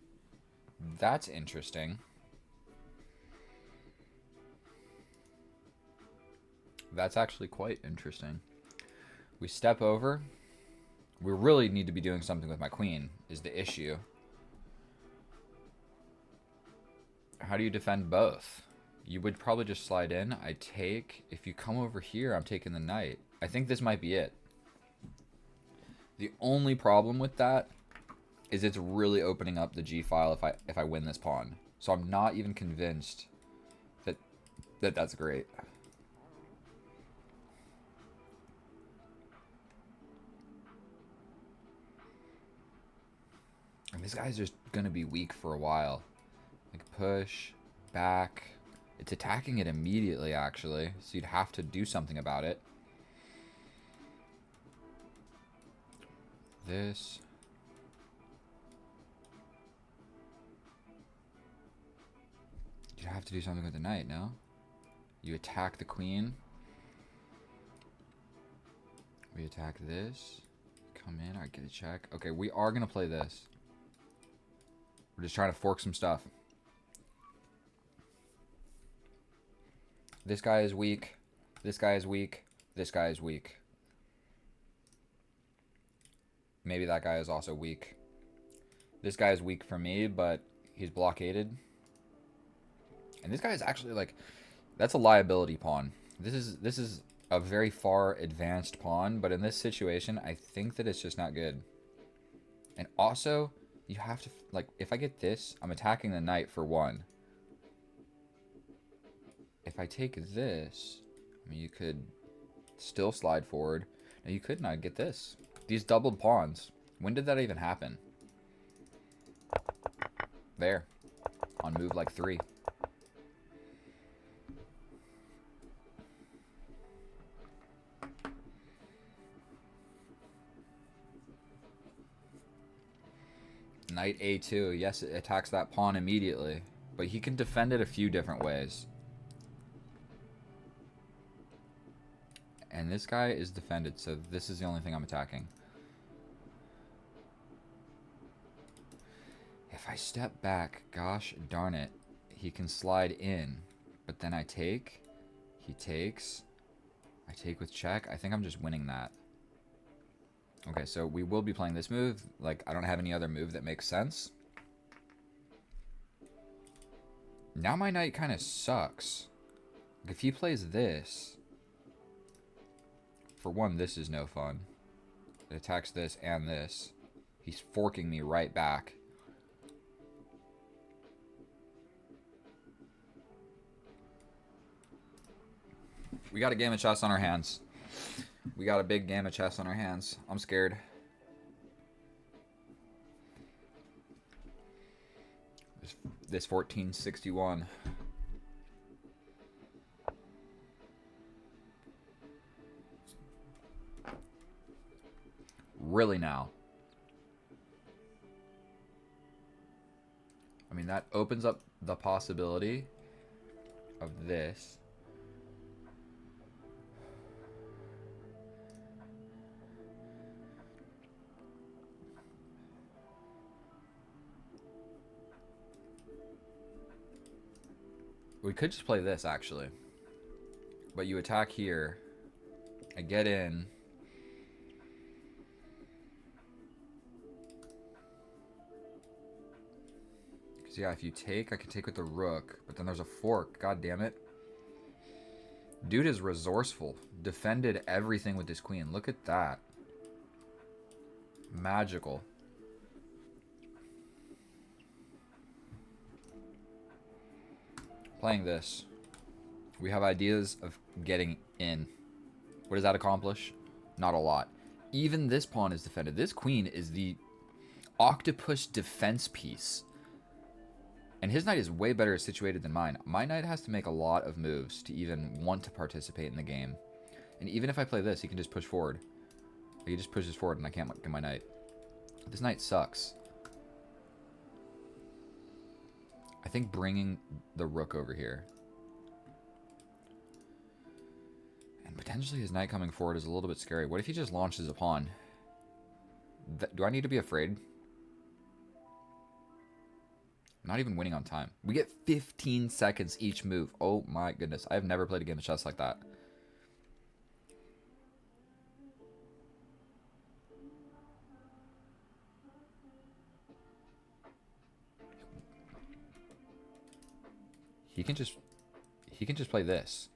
That's interesting. That's actually quite interesting. We step over. We really need to be doing something with my queen, is the issue. How do you defend both? You would probably just slide in. I take. If you come over here, I'm taking the knight. I think this might be it. The only problem with that is it's really opening up the G file if I win this pawn. So I'm not even convinced that that's great. This guy's just gonna be weak for a while. Like push, back. It's attacking it immediately, actually. So you'd have to do something about it. This. You'd have to do something with the knight, no? You attack the queen. We attack this. Come in, I get a check. Okay, we are gonna play this. We're just trying to fork some stuff. This guy is weak. This guy is weak. This guy is weak. Maybe that guy is also weak. This guy is weak for me, but he's blockaded. And this guy is actually like, that's a liability pawn. This is a very far advanced pawn, but in this situation, I think that it's just not good. And also, you have to, like, if I get this, I'm attacking the knight for 1. If I take this, I mean, you could still slide forward. No, you could not get this. These doubled pawns. When did that even happen? There. On move like 3. Knight A2. Yes, it attacks that pawn immediately. But he can defend it a few different ways. And this guy is defended, so this is the only thing I'm attacking. If I step back, gosh darn it, he can slide in. But then I take, he takes, I take with check. I think I'm just winning that. Okay, so we will be playing this move. Like, I don't have any other move that makes sense. Now my knight kind of sucks. If he plays this, for 1, this is no fun. It attacks this and this. He's forking me right back. We got a game of chess on our hands. We got a big game of chess on our hands. I'm scared. This 1461. Really now. I mean, that opens up the possibility of this. We could just play this, actually. But you attack here. I get in. Because, yeah, if you take, I can take with the rook. But then there's a fork. God damn it. Dude is resourceful. Defended everything with this queen. Look at that. Magical. Playing this. We have ideas of getting in. What does that accomplish? Not a lot. Even this pawn is defended. This queen is the octopus defense piece. And his knight is way better situated than mine. My knight has to make a lot of moves to even want to participate in the game. And even if I play this, he can just push forward. He just pushes forward and I can't get my knight. This knight sucks. I think bringing the rook over here. And potentially his knight coming forward is a little bit scary. What if he just launches a pawn? Do I need to be afraid? I'm not even winning on time. We get 15 seconds each move. Oh my goodness. I have never played a game of chess like that. He can just play this.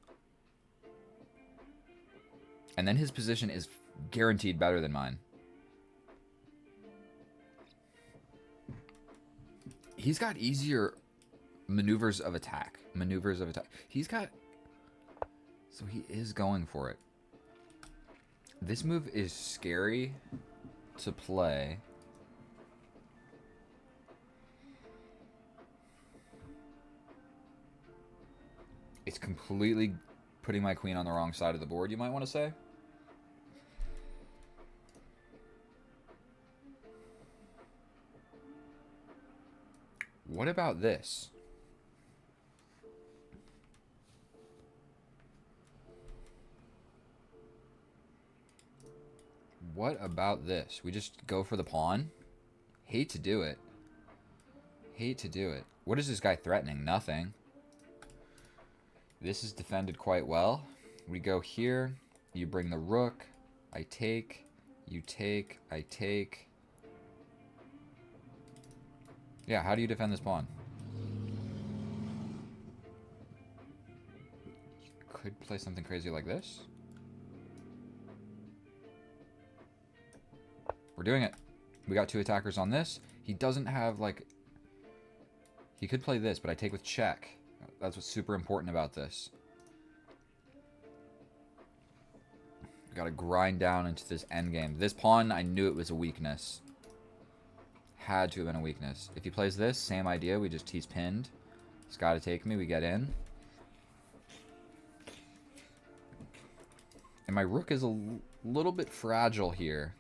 And then his position is guaranteed better than mine. He's got easier maneuvers of attack. He's got... So he is going for it. This move is scary to play. It's completely putting my queen on the wrong side of the board, you might want to say. What about this? What about this? We just go for the pawn? Hate to do it. Hate to do it. What is this guy threatening? Nothing. This is defended quite well. We go here. You bring the rook. I take. You take. I take. Yeah, how do you defend this pawn? You could play something crazy like this. We're doing it. We got 2 attackers on this. He doesn't have, like... He could play this, but I take with check. That's what's super important about this. Got to grind down into this endgame. This pawn, I knew it was a weakness. Had to have been a weakness. If he plays this, same idea. He's pinned. He's got to take me. We get in. And my rook is a little bit fragile here.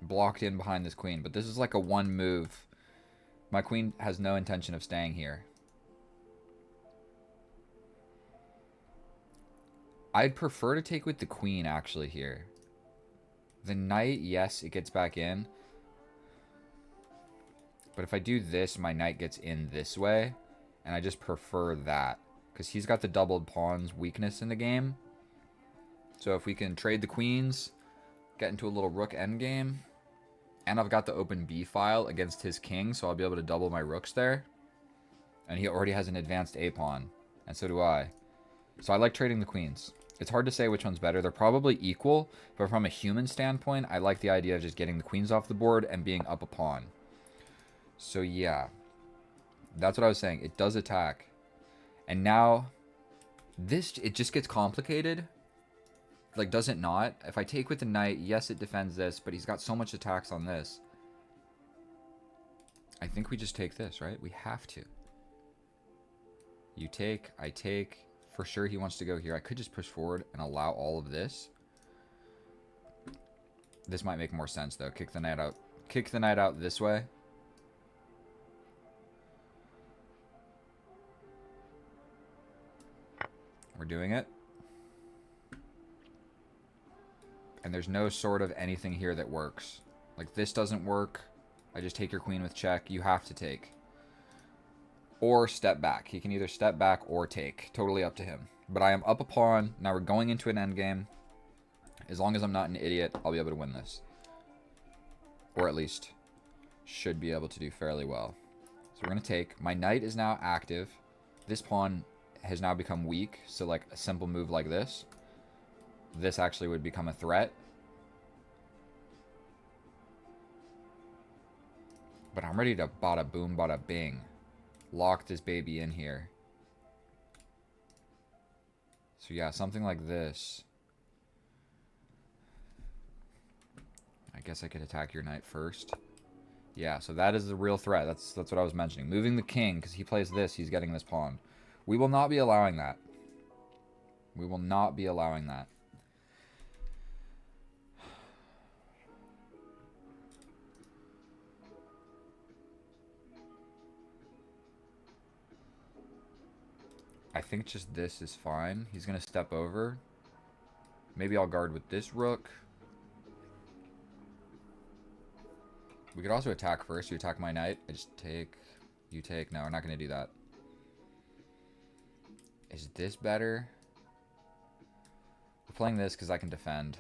Blocked in behind this queen. But this is like a one move. My queen has no intention of staying here. I'd prefer to take with the queen, actually, here. The knight, yes, it gets back in. But if I do this, my knight gets in this way. And I just prefer that. Because he's got the doubled pawns weakness in the game. So if we can trade the queens, get into a little rook endgame. And I've got the open B file against his king, so I'll be able to double my rooks there. And he already has an advanced A pawn. And so do I. So I like trading the queens. It's hard to say which one's better. They're probably equal, but from a human standpoint, I like the idea of just getting the queens off the board and being up a pawn. So yeah, that's what I was saying. It does attack. And now, it just gets complicated. Like, does it not? If I take with the knight, yes, it defends this, but he's got so much attacks on this. I think we just take this, right? We have to. You take, I take. For sure he wants to go here. I could just push forward and allow all of this. This might make more sense, though. Kick the knight out. Kick the knight out this way. We're doing it. And there's no sort of anything here that works. Like, this doesn't work. I just take your queen with check. You have to take. Or step back. He can either step back or take. Totally up to him. But I am up a pawn. Now we're going into an endgame. As long as I'm not an idiot, I'll be able to win this. Or at least should be able to do fairly well. So we're going to take. My knight is now active. This pawn has now become weak. So like a simple move like this. This actually would become a threat. But I'm ready to bada boom, bada bing. Lock this baby in here. So yeah, something like this. I guess I could attack your knight first. Yeah, so that is the real threat. That's what I was mentioning. Moving the king, because he plays this, he's getting this pawn. We will not be allowing that. We will not be allowing that. I think just this is fine. He's going to step over. Maybe I'll guard with this rook. We could also attack first. You attack my knight. I just take. You take. No, we're not going to do that. Is this better? We're playing this because I can defend.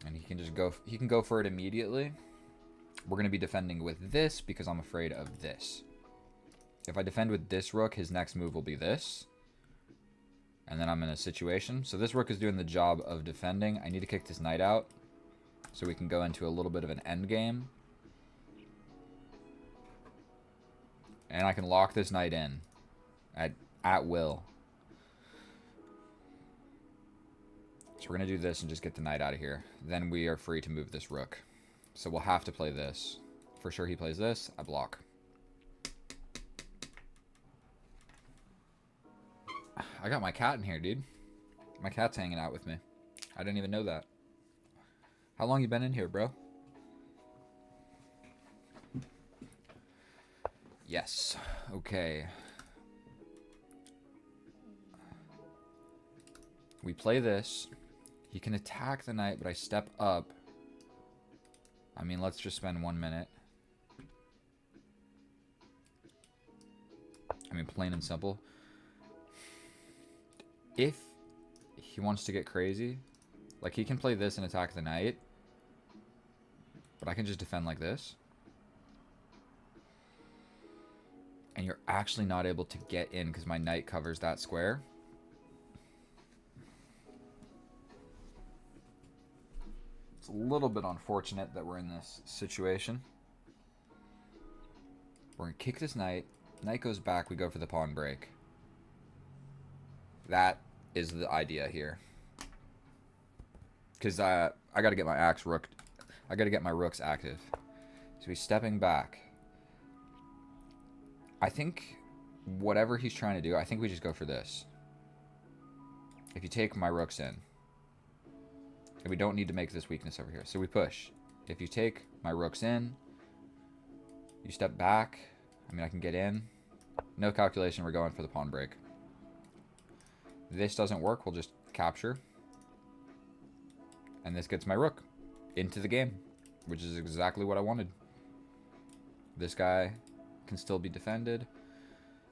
And he can just go. He can go for it immediately. We're going to be defending with this because I'm afraid of this. If I defend with this rook, his next move will be this. And then I'm in a situation. So this rook is doing the job of defending. I need to kick this knight out so we can go into a little bit of an end game. And I can lock this knight in at will. So we're going to do this and just get the knight out of here. Then we are free to move this rook. So we'll have to play this. For sure he plays this. I block. I got my cat in here, dude. My cat's hanging out with me. I didn't even know that. How long you been in here, bro? Yes. Okay. We play this. He can attack the knight, but I step up. I mean, let's just spend 1 minute. I mean, plain and simple. If he wants to get crazy, like, he can play this and attack the knight, but I can just defend like this. And you're actually not able to get in because my knight covers that square. It's a little bit unfortunate that we're in this situation. We're going to kick this knight. Knight goes back. We go for the pawn break. That is the idea here. Because I got to get my rook. I got to get my rooks active. So he's stepping back. I think whatever he's trying to do, I think we just go for this. If you take my rooks in. And we don't need to make this weakness over here. So we push. If you take my rooks in, you step back. I mean, I can get in. No calculation, we're going for the pawn break. This doesn't work, we'll just capture. And this gets my rook into the game, which is exactly what I wanted. This guy can still be defended.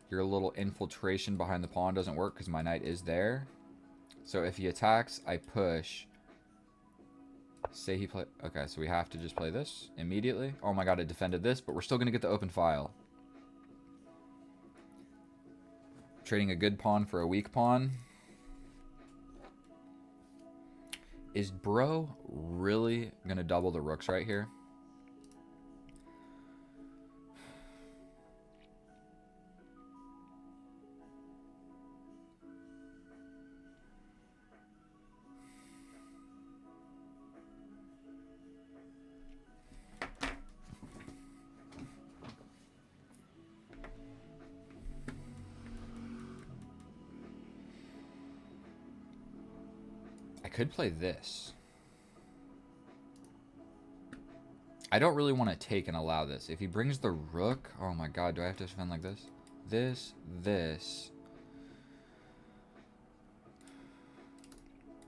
Your little infiltration behind the pawn doesn't work because my knight is there. So if he attacks, I push. Say he play... Okay, so we have to just play this immediately. Oh my god, I defended this, but we're still going to get the open file. Trading a good pawn for a weak pawn. Is bro really going to double the rooks right here? I could play this. I don't really want to take and allow this. If he brings the rook, oh my god, do I have to defend like this? This.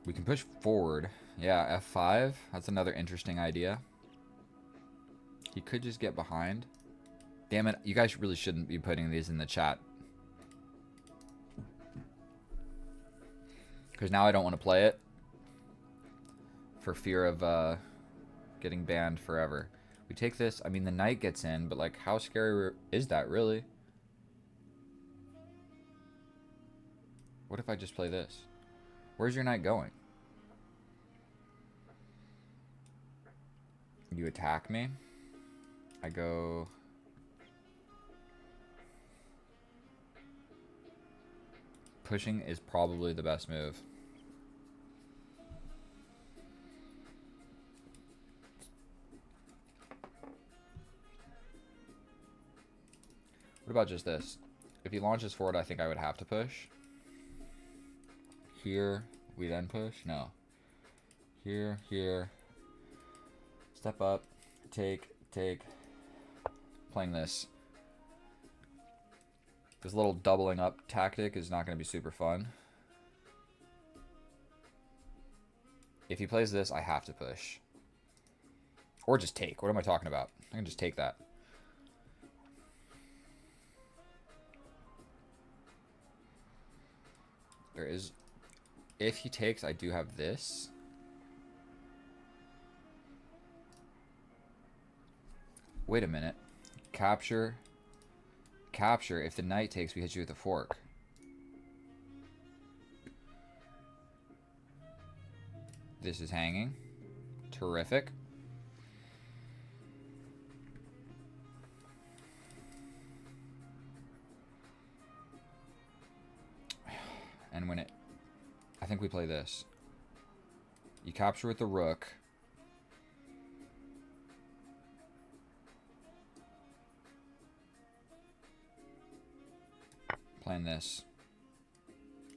We can push forward. Yeah, F5. That's another interesting idea. He could just get behind. Damn it, you guys really shouldn't be putting these in the chat. Because now I don't want to play it. For fear of getting banned forever. We take this. I mean, the knight gets in, but like, how scary is that really? What if I just play this? Where's your knight going? You attack me. I go... Pushing is probably the best move. What about just this? If he launches forward, I think I would have to push. Here, we then push? No. Here. Step up. Take. Playing this. This little doubling up tactic is not going to be super fun. If he plays this, I have to push. Or just take. What am I talking about? I can just take that. There is... If he takes, I do have this. Wait a minute. Capture. If the knight takes, we hit you with a fork. This is hanging. Terrific. And when it... I think we play this. You capture with the rook. Playing this.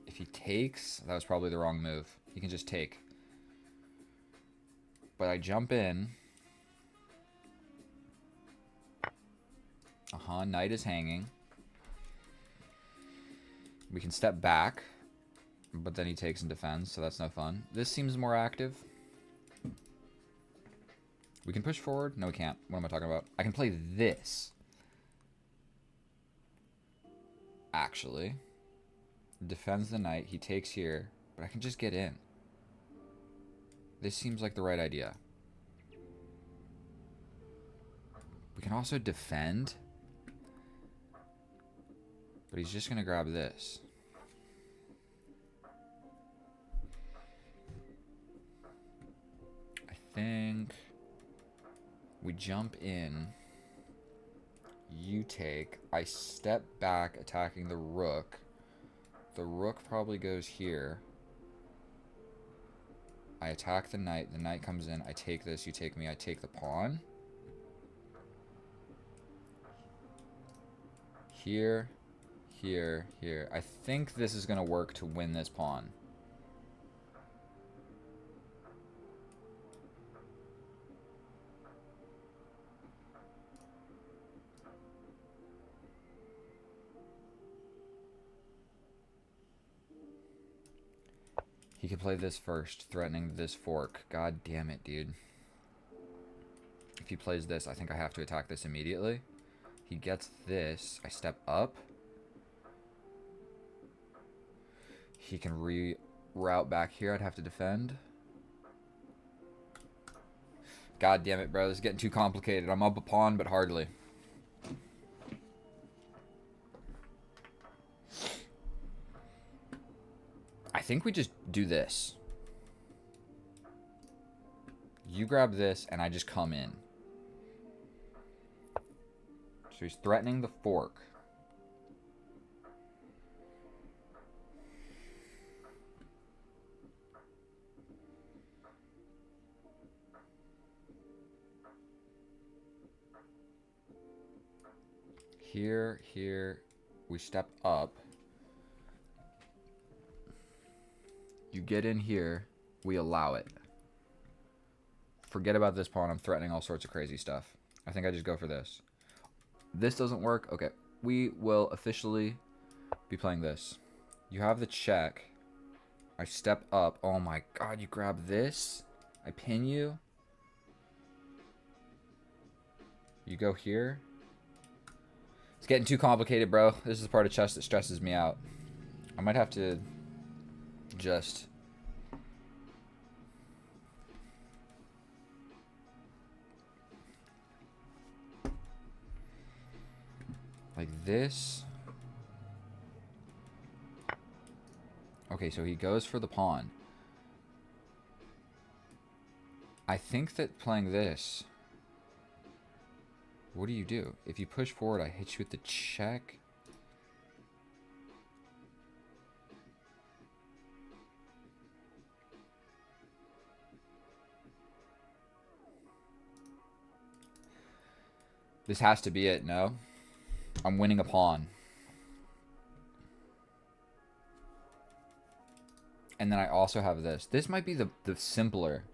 If he takes, that was probably the wrong move. He can just take. But I jump in. Knight is hanging. We can step back, but then he takes and defends, so that's no fun. This seems more active. We can push forward. No, we can't. What am I talking about? I can play this. Actually. Defends the knight. He takes here, but I can just get in. This seems like the right idea. We can also defend. But he's just going to grab this. I think we jump in. You take. I step back attacking the rook. The rook probably goes here. I attack the knight. The knight comes in. I take this. You take me. I take the pawn. Here. Here, here. I think this is going to work to win this pawn. He could play this first, threatening this fork. God damn it, dude. If he plays this, I think I have to attack this immediately. He gets this. I step up. He can reroute back here. I'd have to defend. God damn it, bro. This is getting too complicated. I'm up a pawn, but hardly. I think we just do this. You grab this, and I just come in. So he's threatening the fork. Here, here, we step up. You get in here, we allow it. Forget about this pawn, I'm threatening all sorts of crazy stuff. I think I just go for this. This doesn't work, okay. We will officially be playing this. You have the check. I step up, oh my god, you grab this. I pin you. You go here. It's getting too complicated, bro. This is the part of chess that stresses me out. I might have to just... like this. Okay, so he goes for the pawn. I think that playing this... what do you do? If you push forward, I hit you with the check. This has to be it, no? I'm winning a pawn. And then I also have this. This might be the simpler.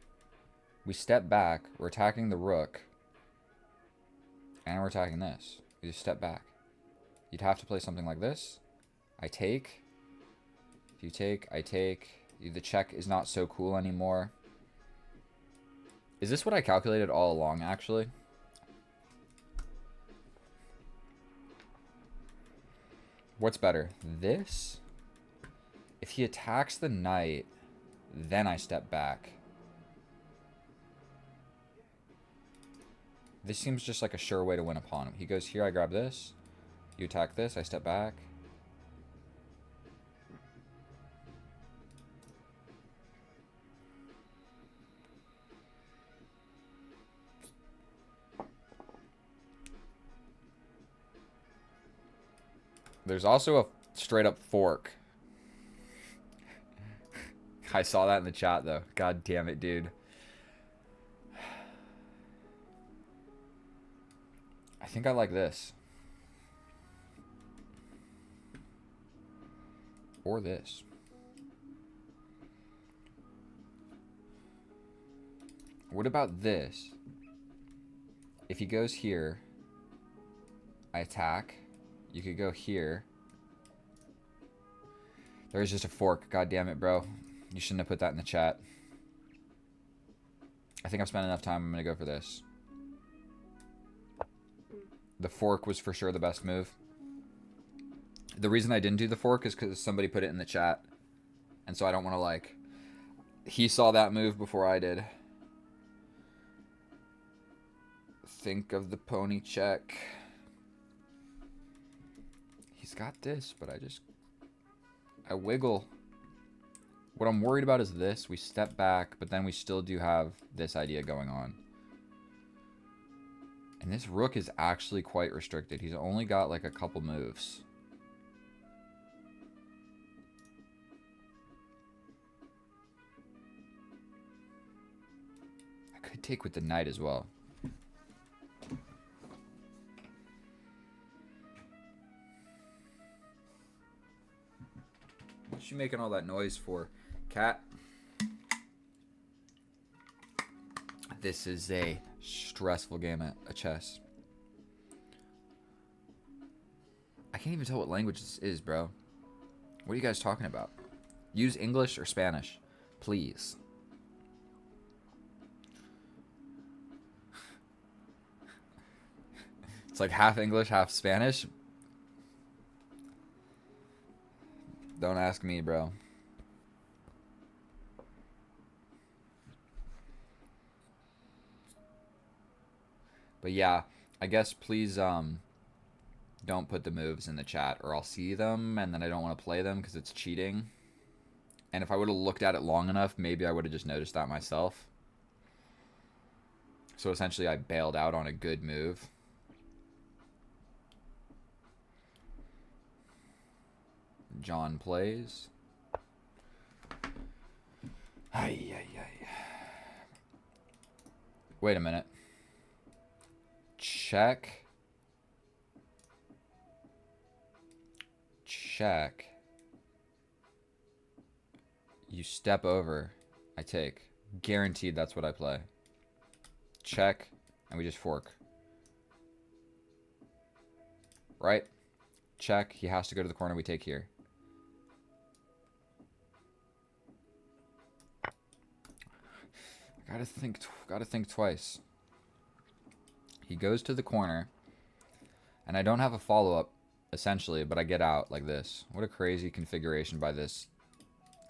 We step back. We're attacking the rook. And we're attacking this. You just step back. You'd have to play something like this. I take. If you take, I take. The check is not so cool anymore. Is this what I calculated all along, actually? What's better? This? If he attacks the knight, then I step back. This seems just like a sure way to win a pawn. He goes here, I grab this. You attack this, I step back. There's also a straight up fork. I saw that in the chat though. God damn it, dude. I think I like this. Or this. What about this? If he goes here, I attack. You could go here. There's just a fork. God damn it, bro. You shouldn't have put that in the chat. I think I've spent enough time. I'm going to go for this. The fork was for sure the best move. The reason I didn't do the fork is because somebody put it in the chat. And so I don't want to, like... He saw that move before I did. Think of the pony check. He's got this, but I wiggle. What I'm worried about is this. We step back, but then we still do have this idea going on. And this rook is actually quite restricted. He's only got like a couple moves. I could take with the knight as well. What's she making all that noise for, cat? This is a stressful game at chess. I can't even tell what language this is, bro. What are you guys talking about? Use English or Spanish, please. It's like half English, half Spanish. Don't ask me, bro. But yeah, I guess please don't put the moves in the chat or I'll see them and then I don't want to play them because it's cheating. And if I would have looked at it long enough, maybe I would have just noticed that myself. So essentially I bailed out on a good move. John plays. Ay, ay, ay. Wait a minute. Check. Check. You step over. I take. Guaranteed that's what I play. Check. And we just fork. Right? Check. He has to go to the corner. We take here. Gotta think twice. He goes to the corner, and I don't have a follow-up, essentially, but I get out like this. What a crazy configuration by this.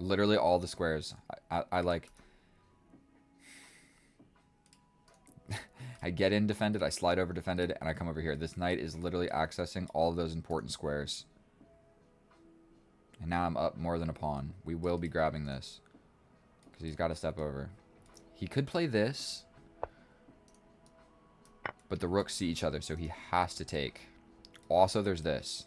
Literally all the squares. I like... I get in defended, I slide over defended, and I come over here. This knight is literally accessing all of those important squares. And now I'm up more than a pawn. We will be grabbing this, because he's got to step over. He could play this, but the rooks see each other, so he has to take. Also, there's this.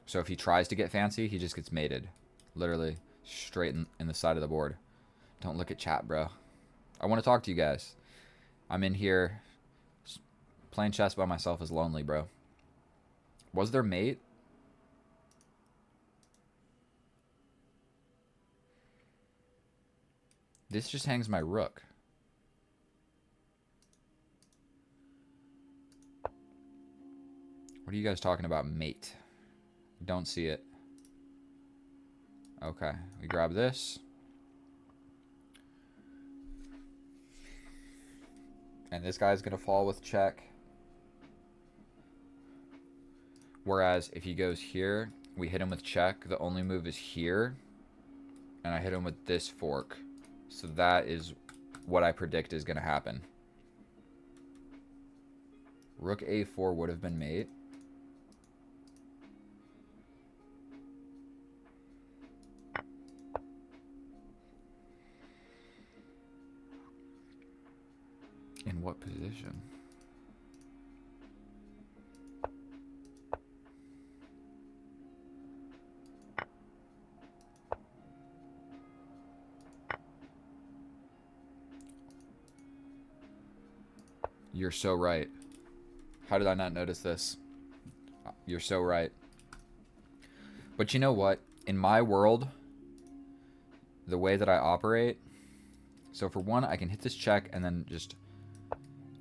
So if he tries to get fancy, he just gets mated. Literally, straight in the side of the board. Don't look at chat, bro. I want to talk to you guys. I'm in here. Playing chess by myself is lonely, bro. Was there mate? This just hangs my rook. What are you guys talking about, mate? Don't see it. Okay, we grab this. And this guy's going to fall with check. Whereas if he goes here, we hit him with check. The only move is here. And I hit him with this fork. So that is what I predict is going to happen. Rook a4 would have been mate. In what position? You're so right. How did I not notice this? You're so right. But you know what? In my world, the way that I operate, So for one, I can hit this check and then just...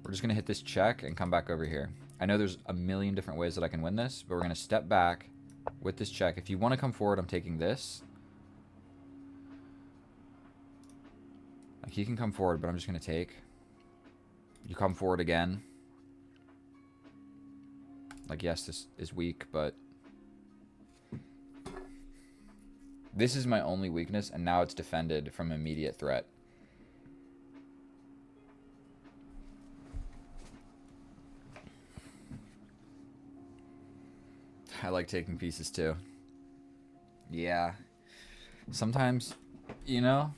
We're just going to hit this check and come back over here. I know there's a million different ways that I can win this, but we're going to step back with this check. If you want to come forward, I'm taking this. Like, he can come forward, but I'm just going to take. You come forward again. Like, yes, this is weak, but... This is my only weakness, and now it's defended from immediate threat. I like taking pieces too. Yeah. Sometimes, you know,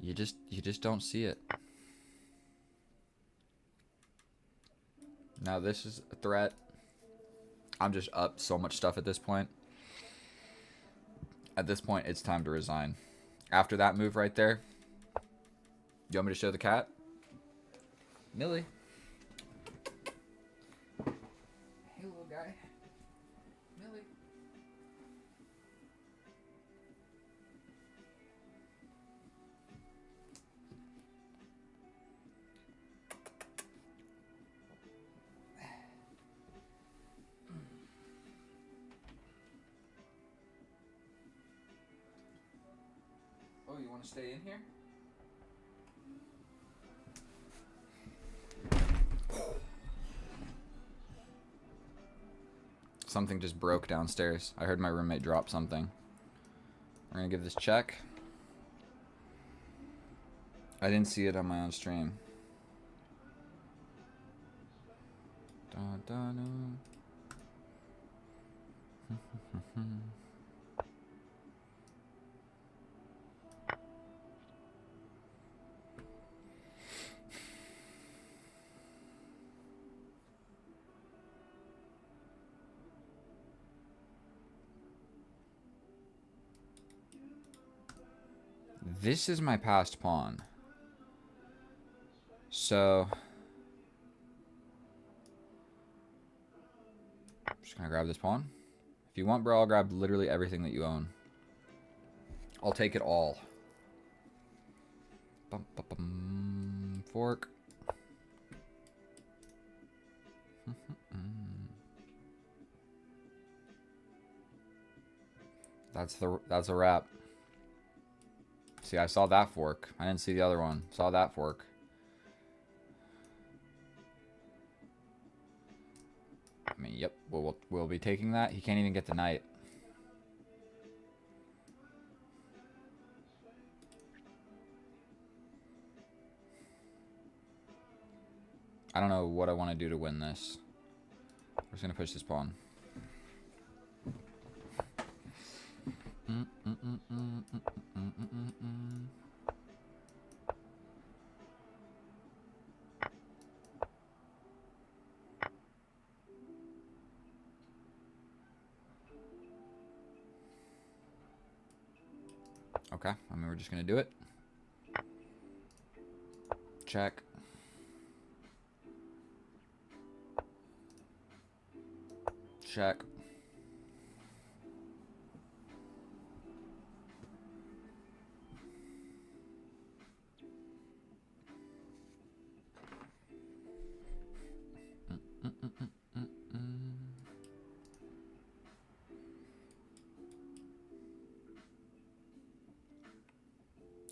you just don't see it. Now this is a threat. I'm just up so much stuff at this point. At this point, it's time to resign. After that move right there, you want me to show the cat? Millie. Hey, little guy. Millie. Oh, you want to stay in here? Something just broke downstairs. I heard my roommate drop something. We're gonna give this check. I didn't see it on my own stream. Dun, dun, dun. This is my passed pawn. So... I'm just gonna grab this pawn. If you want, bro, I'll grab literally everything that you own. I'll take it all. Bum, bum, bum. Fork. That's a wrap. See, I saw that fork. I didn't see the other one. Saw that fork. I mean, yep, we'll be taking that. He can't even get the knight. I don't know what I want to do to win this. I'm just going to push this pawn. Okay, I mean, we're just going to do it. Check. Check.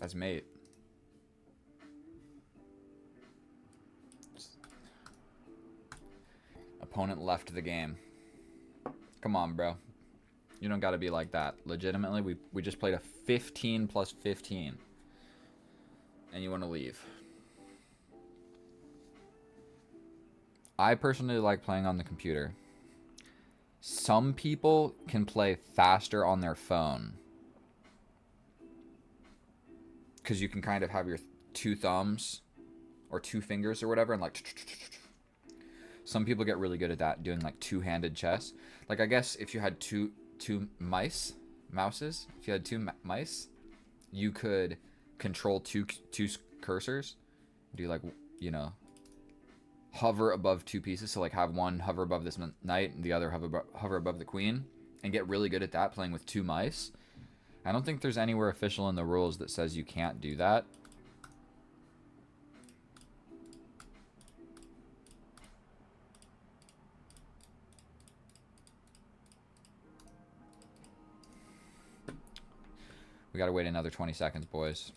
That's mate. Opponent left the game. Come on, bro. You don't got to be like that. Legitimately, we just played a 15 plus 15. And you want to leave. I personally like playing on the computer. Some people can play faster on their phone. Because you can kind of have your two thumbs or two fingers or whatever and like... Some people get really good at that, doing like two-handed chess. Like, I guess if you had two mouses, if you had two mice, you could control two cursors. Do like, you know, hover above two pieces. So like have one hover above this knight and the other hover above the queen, and get really good at that playing with two mice. I don't think there's anywhere official in the rules that says you can't do that. We gotta wait another 20 seconds, boys.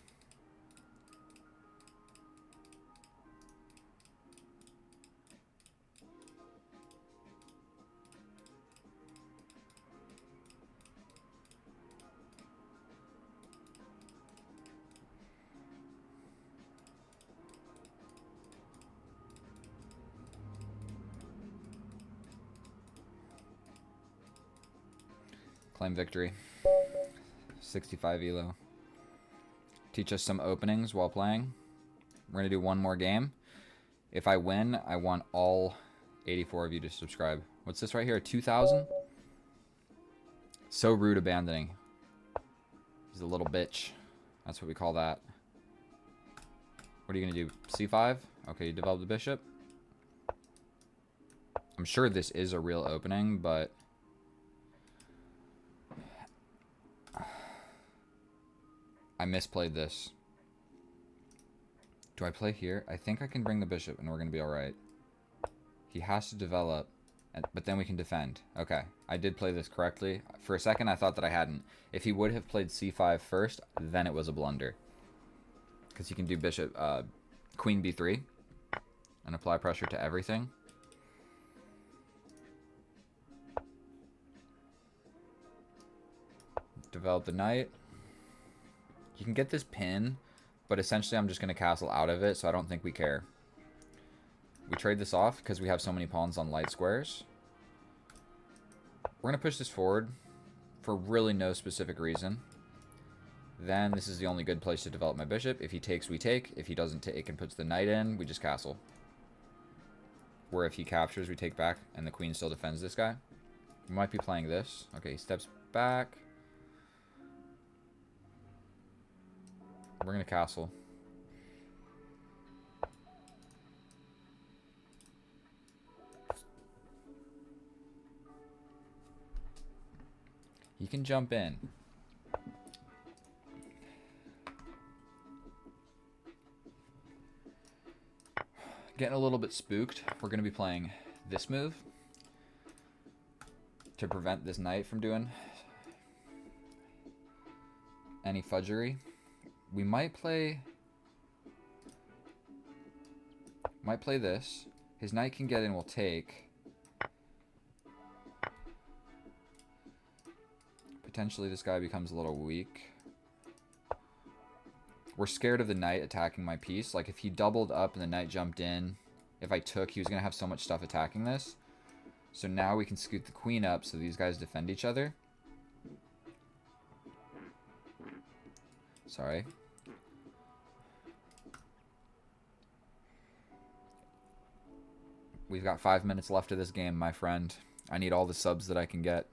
Claim victory. 65 elo. Teach us some openings while playing. We're going to do one more game. If I win, I want all 84 of you to subscribe. What's this right here? 2,000? So rude abandoning. He's a little bitch. That's what we call that. What are you going to do? C5? Okay, you develop the bishop. I'm sure this is a real opening, but... I misplayed this. Do I play here? I think I can bring the bishop and we're going to be alright. He has to develop, but then we can defend. Okay, I did play this correctly. For a second, I thought that I hadn't. If he would have played c5 first, then it was a blunder. Because he can do bishop, queen b3 and apply pressure to everything. Develop the knight. You can get this pin, but essentially I'm just going to castle out of it, so I don't think we care. We trade this off because we have so many pawns on light squares. We're going to push this forward for really no specific reason. Then this is the only good place to develop my bishop. If he takes, we take. If he doesn't take and puts the knight in, we just castle. Where if he captures, we take back, and the queen still defends this guy. We might be playing this. Okay, he steps back. We're going to castle. He can jump in. Getting a little bit spooked. We're going to be playing this move to prevent this knight from doing any fudgery. We might play this. His knight can get in, we'll take. Potentially this guy becomes a little weak. We're scared of the knight attacking my piece. Like if he doubled up and the knight jumped in, if I took, he was going to have so much stuff attacking this. So now we can scoot the queen up so these guys defend each other. Sorry. We've got 5 minutes left of this game, my friend. I need all the subs that I can get.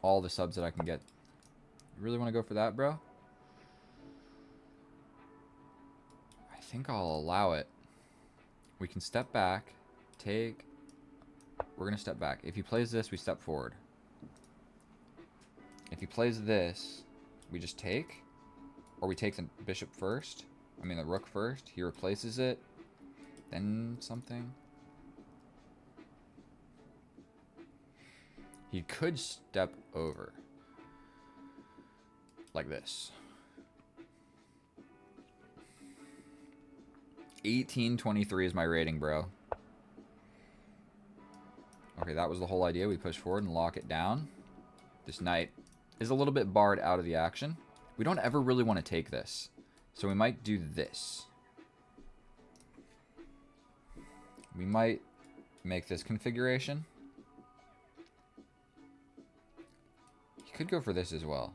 All the subs that I can get. You really want to go for that, bro? I think I'll allow it. We can step back. Take. We're going to step back. If he plays this, we step forward. If he plays this, we just take. Or we take the bishop first. I mean the rook first. He replaces it. Then something. He could step over. Like this. 1823 is my rating, bro. Okay, that was the whole idea. We push forward and lock it down. This knight is a little bit barred out of the action. We don't ever really want to take this. So we might do this. We might make this configuration. You could go for this as well.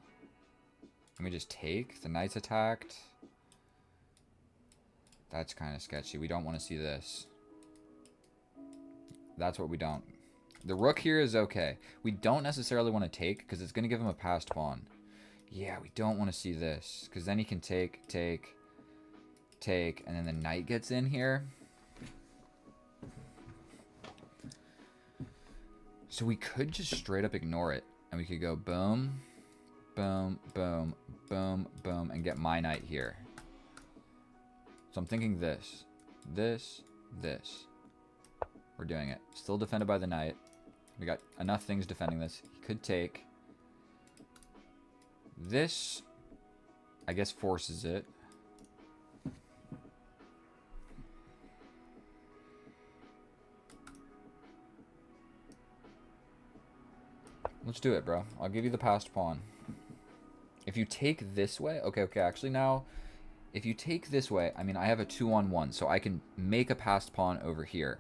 Let me just take. The knight's attacked. That's kind of sketchy. We don't want to see this. That's what we don't. The rook here is okay. We don't necessarily want to take because it's going to give him a passed pawn. Yeah, we don't want to see this because then he can take, and then the knight gets in here. So we could just straight up ignore it. And we could go boom, boom, boom, boom, boom, and get my knight here. So I'm thinking this, this, this. We're doing it. Still defended by the knight. We got enough things defending this. He could take. This, I guess, forces it. Let's do it, bro. I'll give you the passed pawn. If you take this way... Okay, actually now... If you take this way, I mean, I have a 2-on-1, so I can make a passed pawn over here.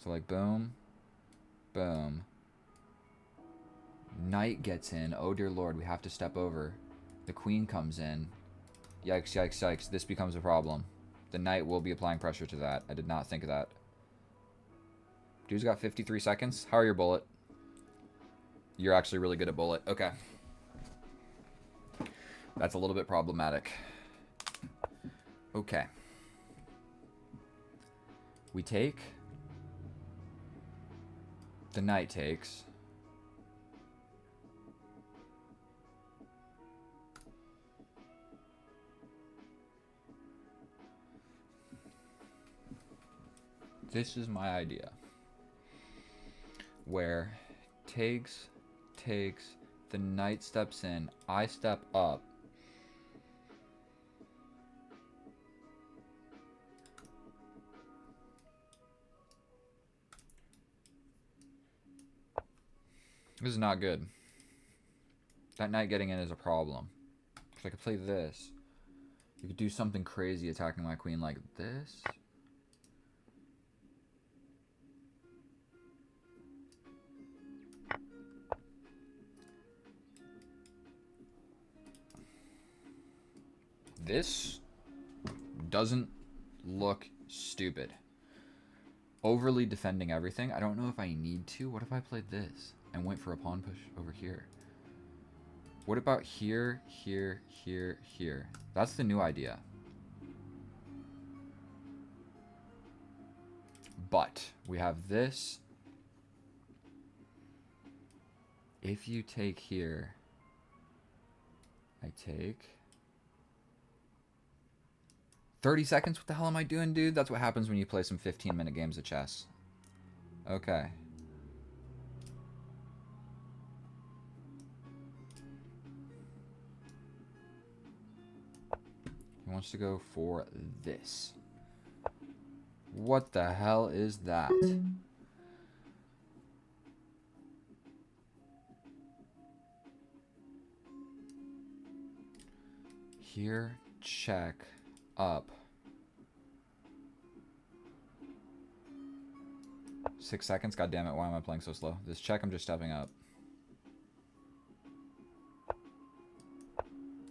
So, like, boom, boom. Knight gets in. Oh, dear Lord, we have to step over. The queen comes in. Yikes, yikes, yikes. This becomes a problem. The knight will be applying pressure to that. I did not think of that. Dude's got 53 seconds. How are your bullet? You're actually really good at bullet. Okay. That's a little bit problematic. Okay. We take. The knight takes. This is my idea. Where takes, the knight steps in, I step up. This is not good. That knight getting in is a problem. Because I could play this. You could do something crazy attacking my queen like this. This doesn't look stupid. Overly defending everything. I don't know if I need to. What if I played this and went for a pawn push over here? What about here, here, here, here? That's the new idea. But we have this. If you take here, I take 30 seconds. What the hell am I doing, dude? That's what happens when you play some 15-minute games of chess. Okay. He wants to go for this. What the hell is that? Here, check, up. 6 seconds? God damn it, why am I playing so slow? This check, I'm just stepping up.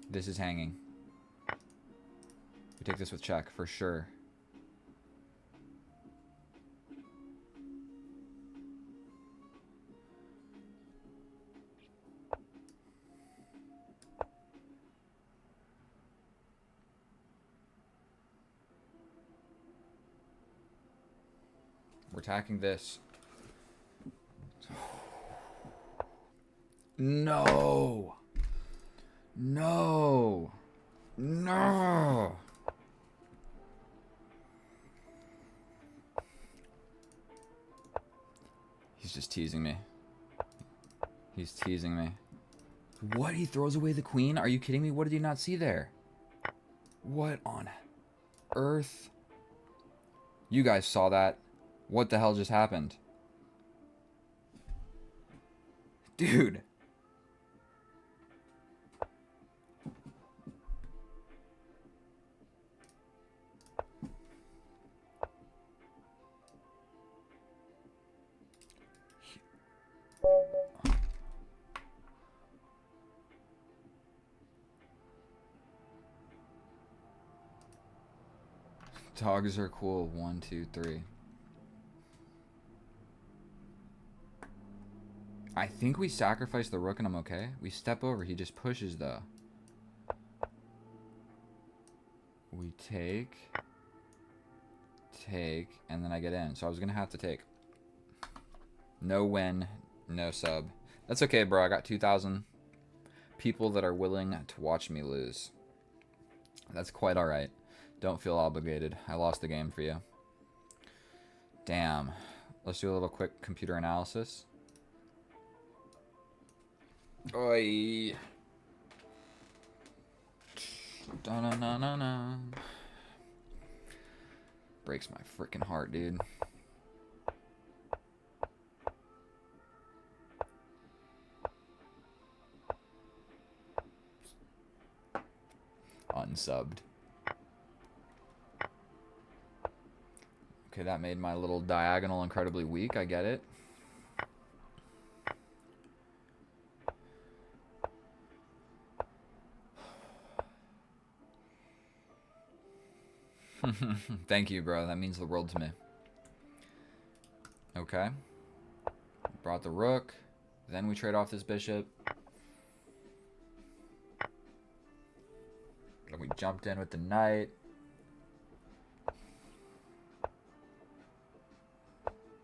This is hanging. We take this with check, for sure. We're attacking this. No! No! No! He's just teasing me. He's teasing me. What? He throws away the queen? Are you kidding me? What did he not see there? What on earth? You guys saw that. What the hell just happened? Dude. Dogs are cool. 1, 2, 3. I think we sacrifice the rook and I'm okay. We step over. He just pushes though. We take, and then I get in. So I was going to have to take. No win, no sub. That's okay, bro. I got 2,000 people that are willing to watch me lose. That's quite alright. Don't feel obligated. I lost the game for you. Damn. Let's do a little quick computer analysis. Oi. Da-na-na-na-na. Breaks my freaking heart, dude. Unsubbed. Okay, that made my little diagonal incredibly weak. I get it. Thank you, bro. That means the world to me. Okay. Brought the rook. Then we trade off this bishop. And we jumped in with the knight.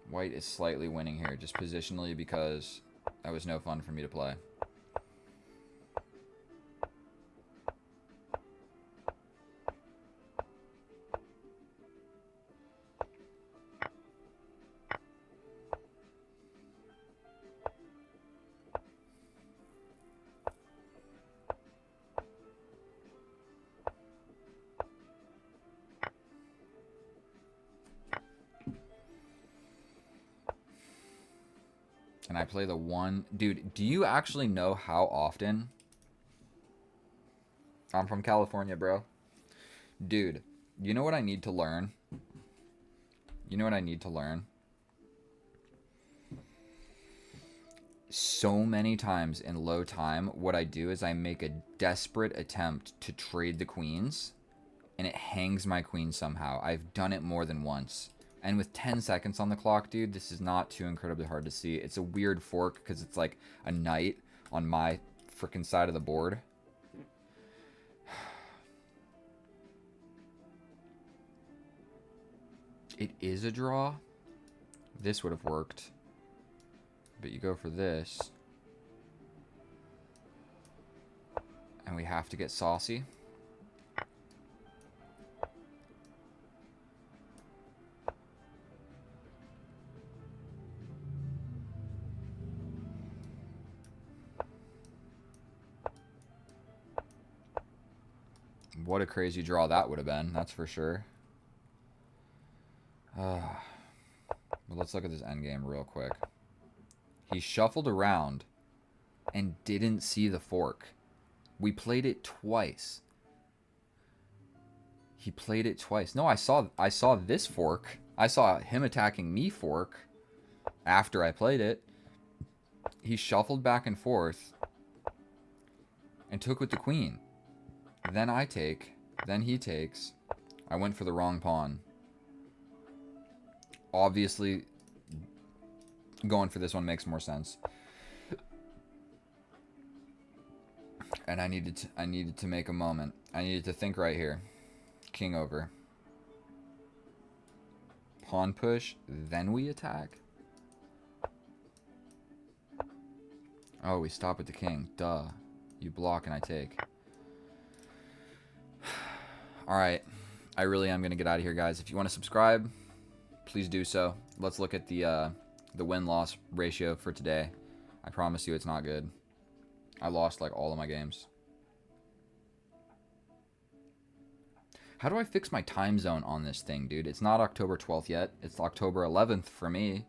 White is slightly winning here, just positionally, because that was no fun for me to play. Can I play the one? Dude, do you actually know how often? I'm from California, bro. Dude, you know what I need to learn? You know what I need to learn? So many times in low time, what I do is I make a desperate attempt to trade the queens, and it hangs my queen somehow. I've done it more than once. And with 10 seconds on the clock, dude, this is not too incredibly hard to see. It's a weird fork because it's like a knight on my freaking side of the board. It is a draw. This would have worked. But you go for this. And we have to get saucy. What a crazy draw that would have been, that's for sure. But let's look at this endgame real quick. He shuffled around and didn't see the fork. We played it twice. He played it twice. No, I saw this fork. I saw him attacking me fork after I played it. He shuffled back and forth and took with the queen. Then I take. Then he takes. I went for the wrong pawn. Obviously, going for this one makes more sense. And I needed to make a moment. I needed to think right here. King over. Pawn push, then we attack. Oh, we stop with the king. Duh. You block and I take. Alright. I really am going to get out of here, guys. If you want to subscribe, please do so. Let's look at the win-loss ratio for today. I promise you it's not good. I lost like all of my games. How do I fix my time zone on this thing, dude? It's not October 12th yet. It's October 11th for me.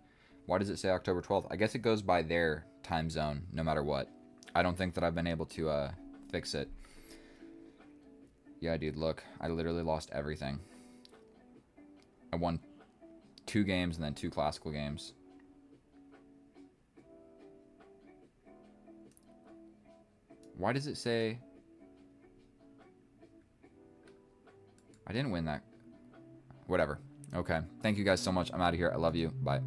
Why does it say October 12th? I guess it goes by their time zone, no matter what. I don't think that I've been able to fix it. Yeah, dude, look. I literally lost everything. I won 2 games and then 2 classical games. Why does it say... I didn't win that. Whatever. Okay. Thank you guys so much. I'm out of here. I love you. Bye.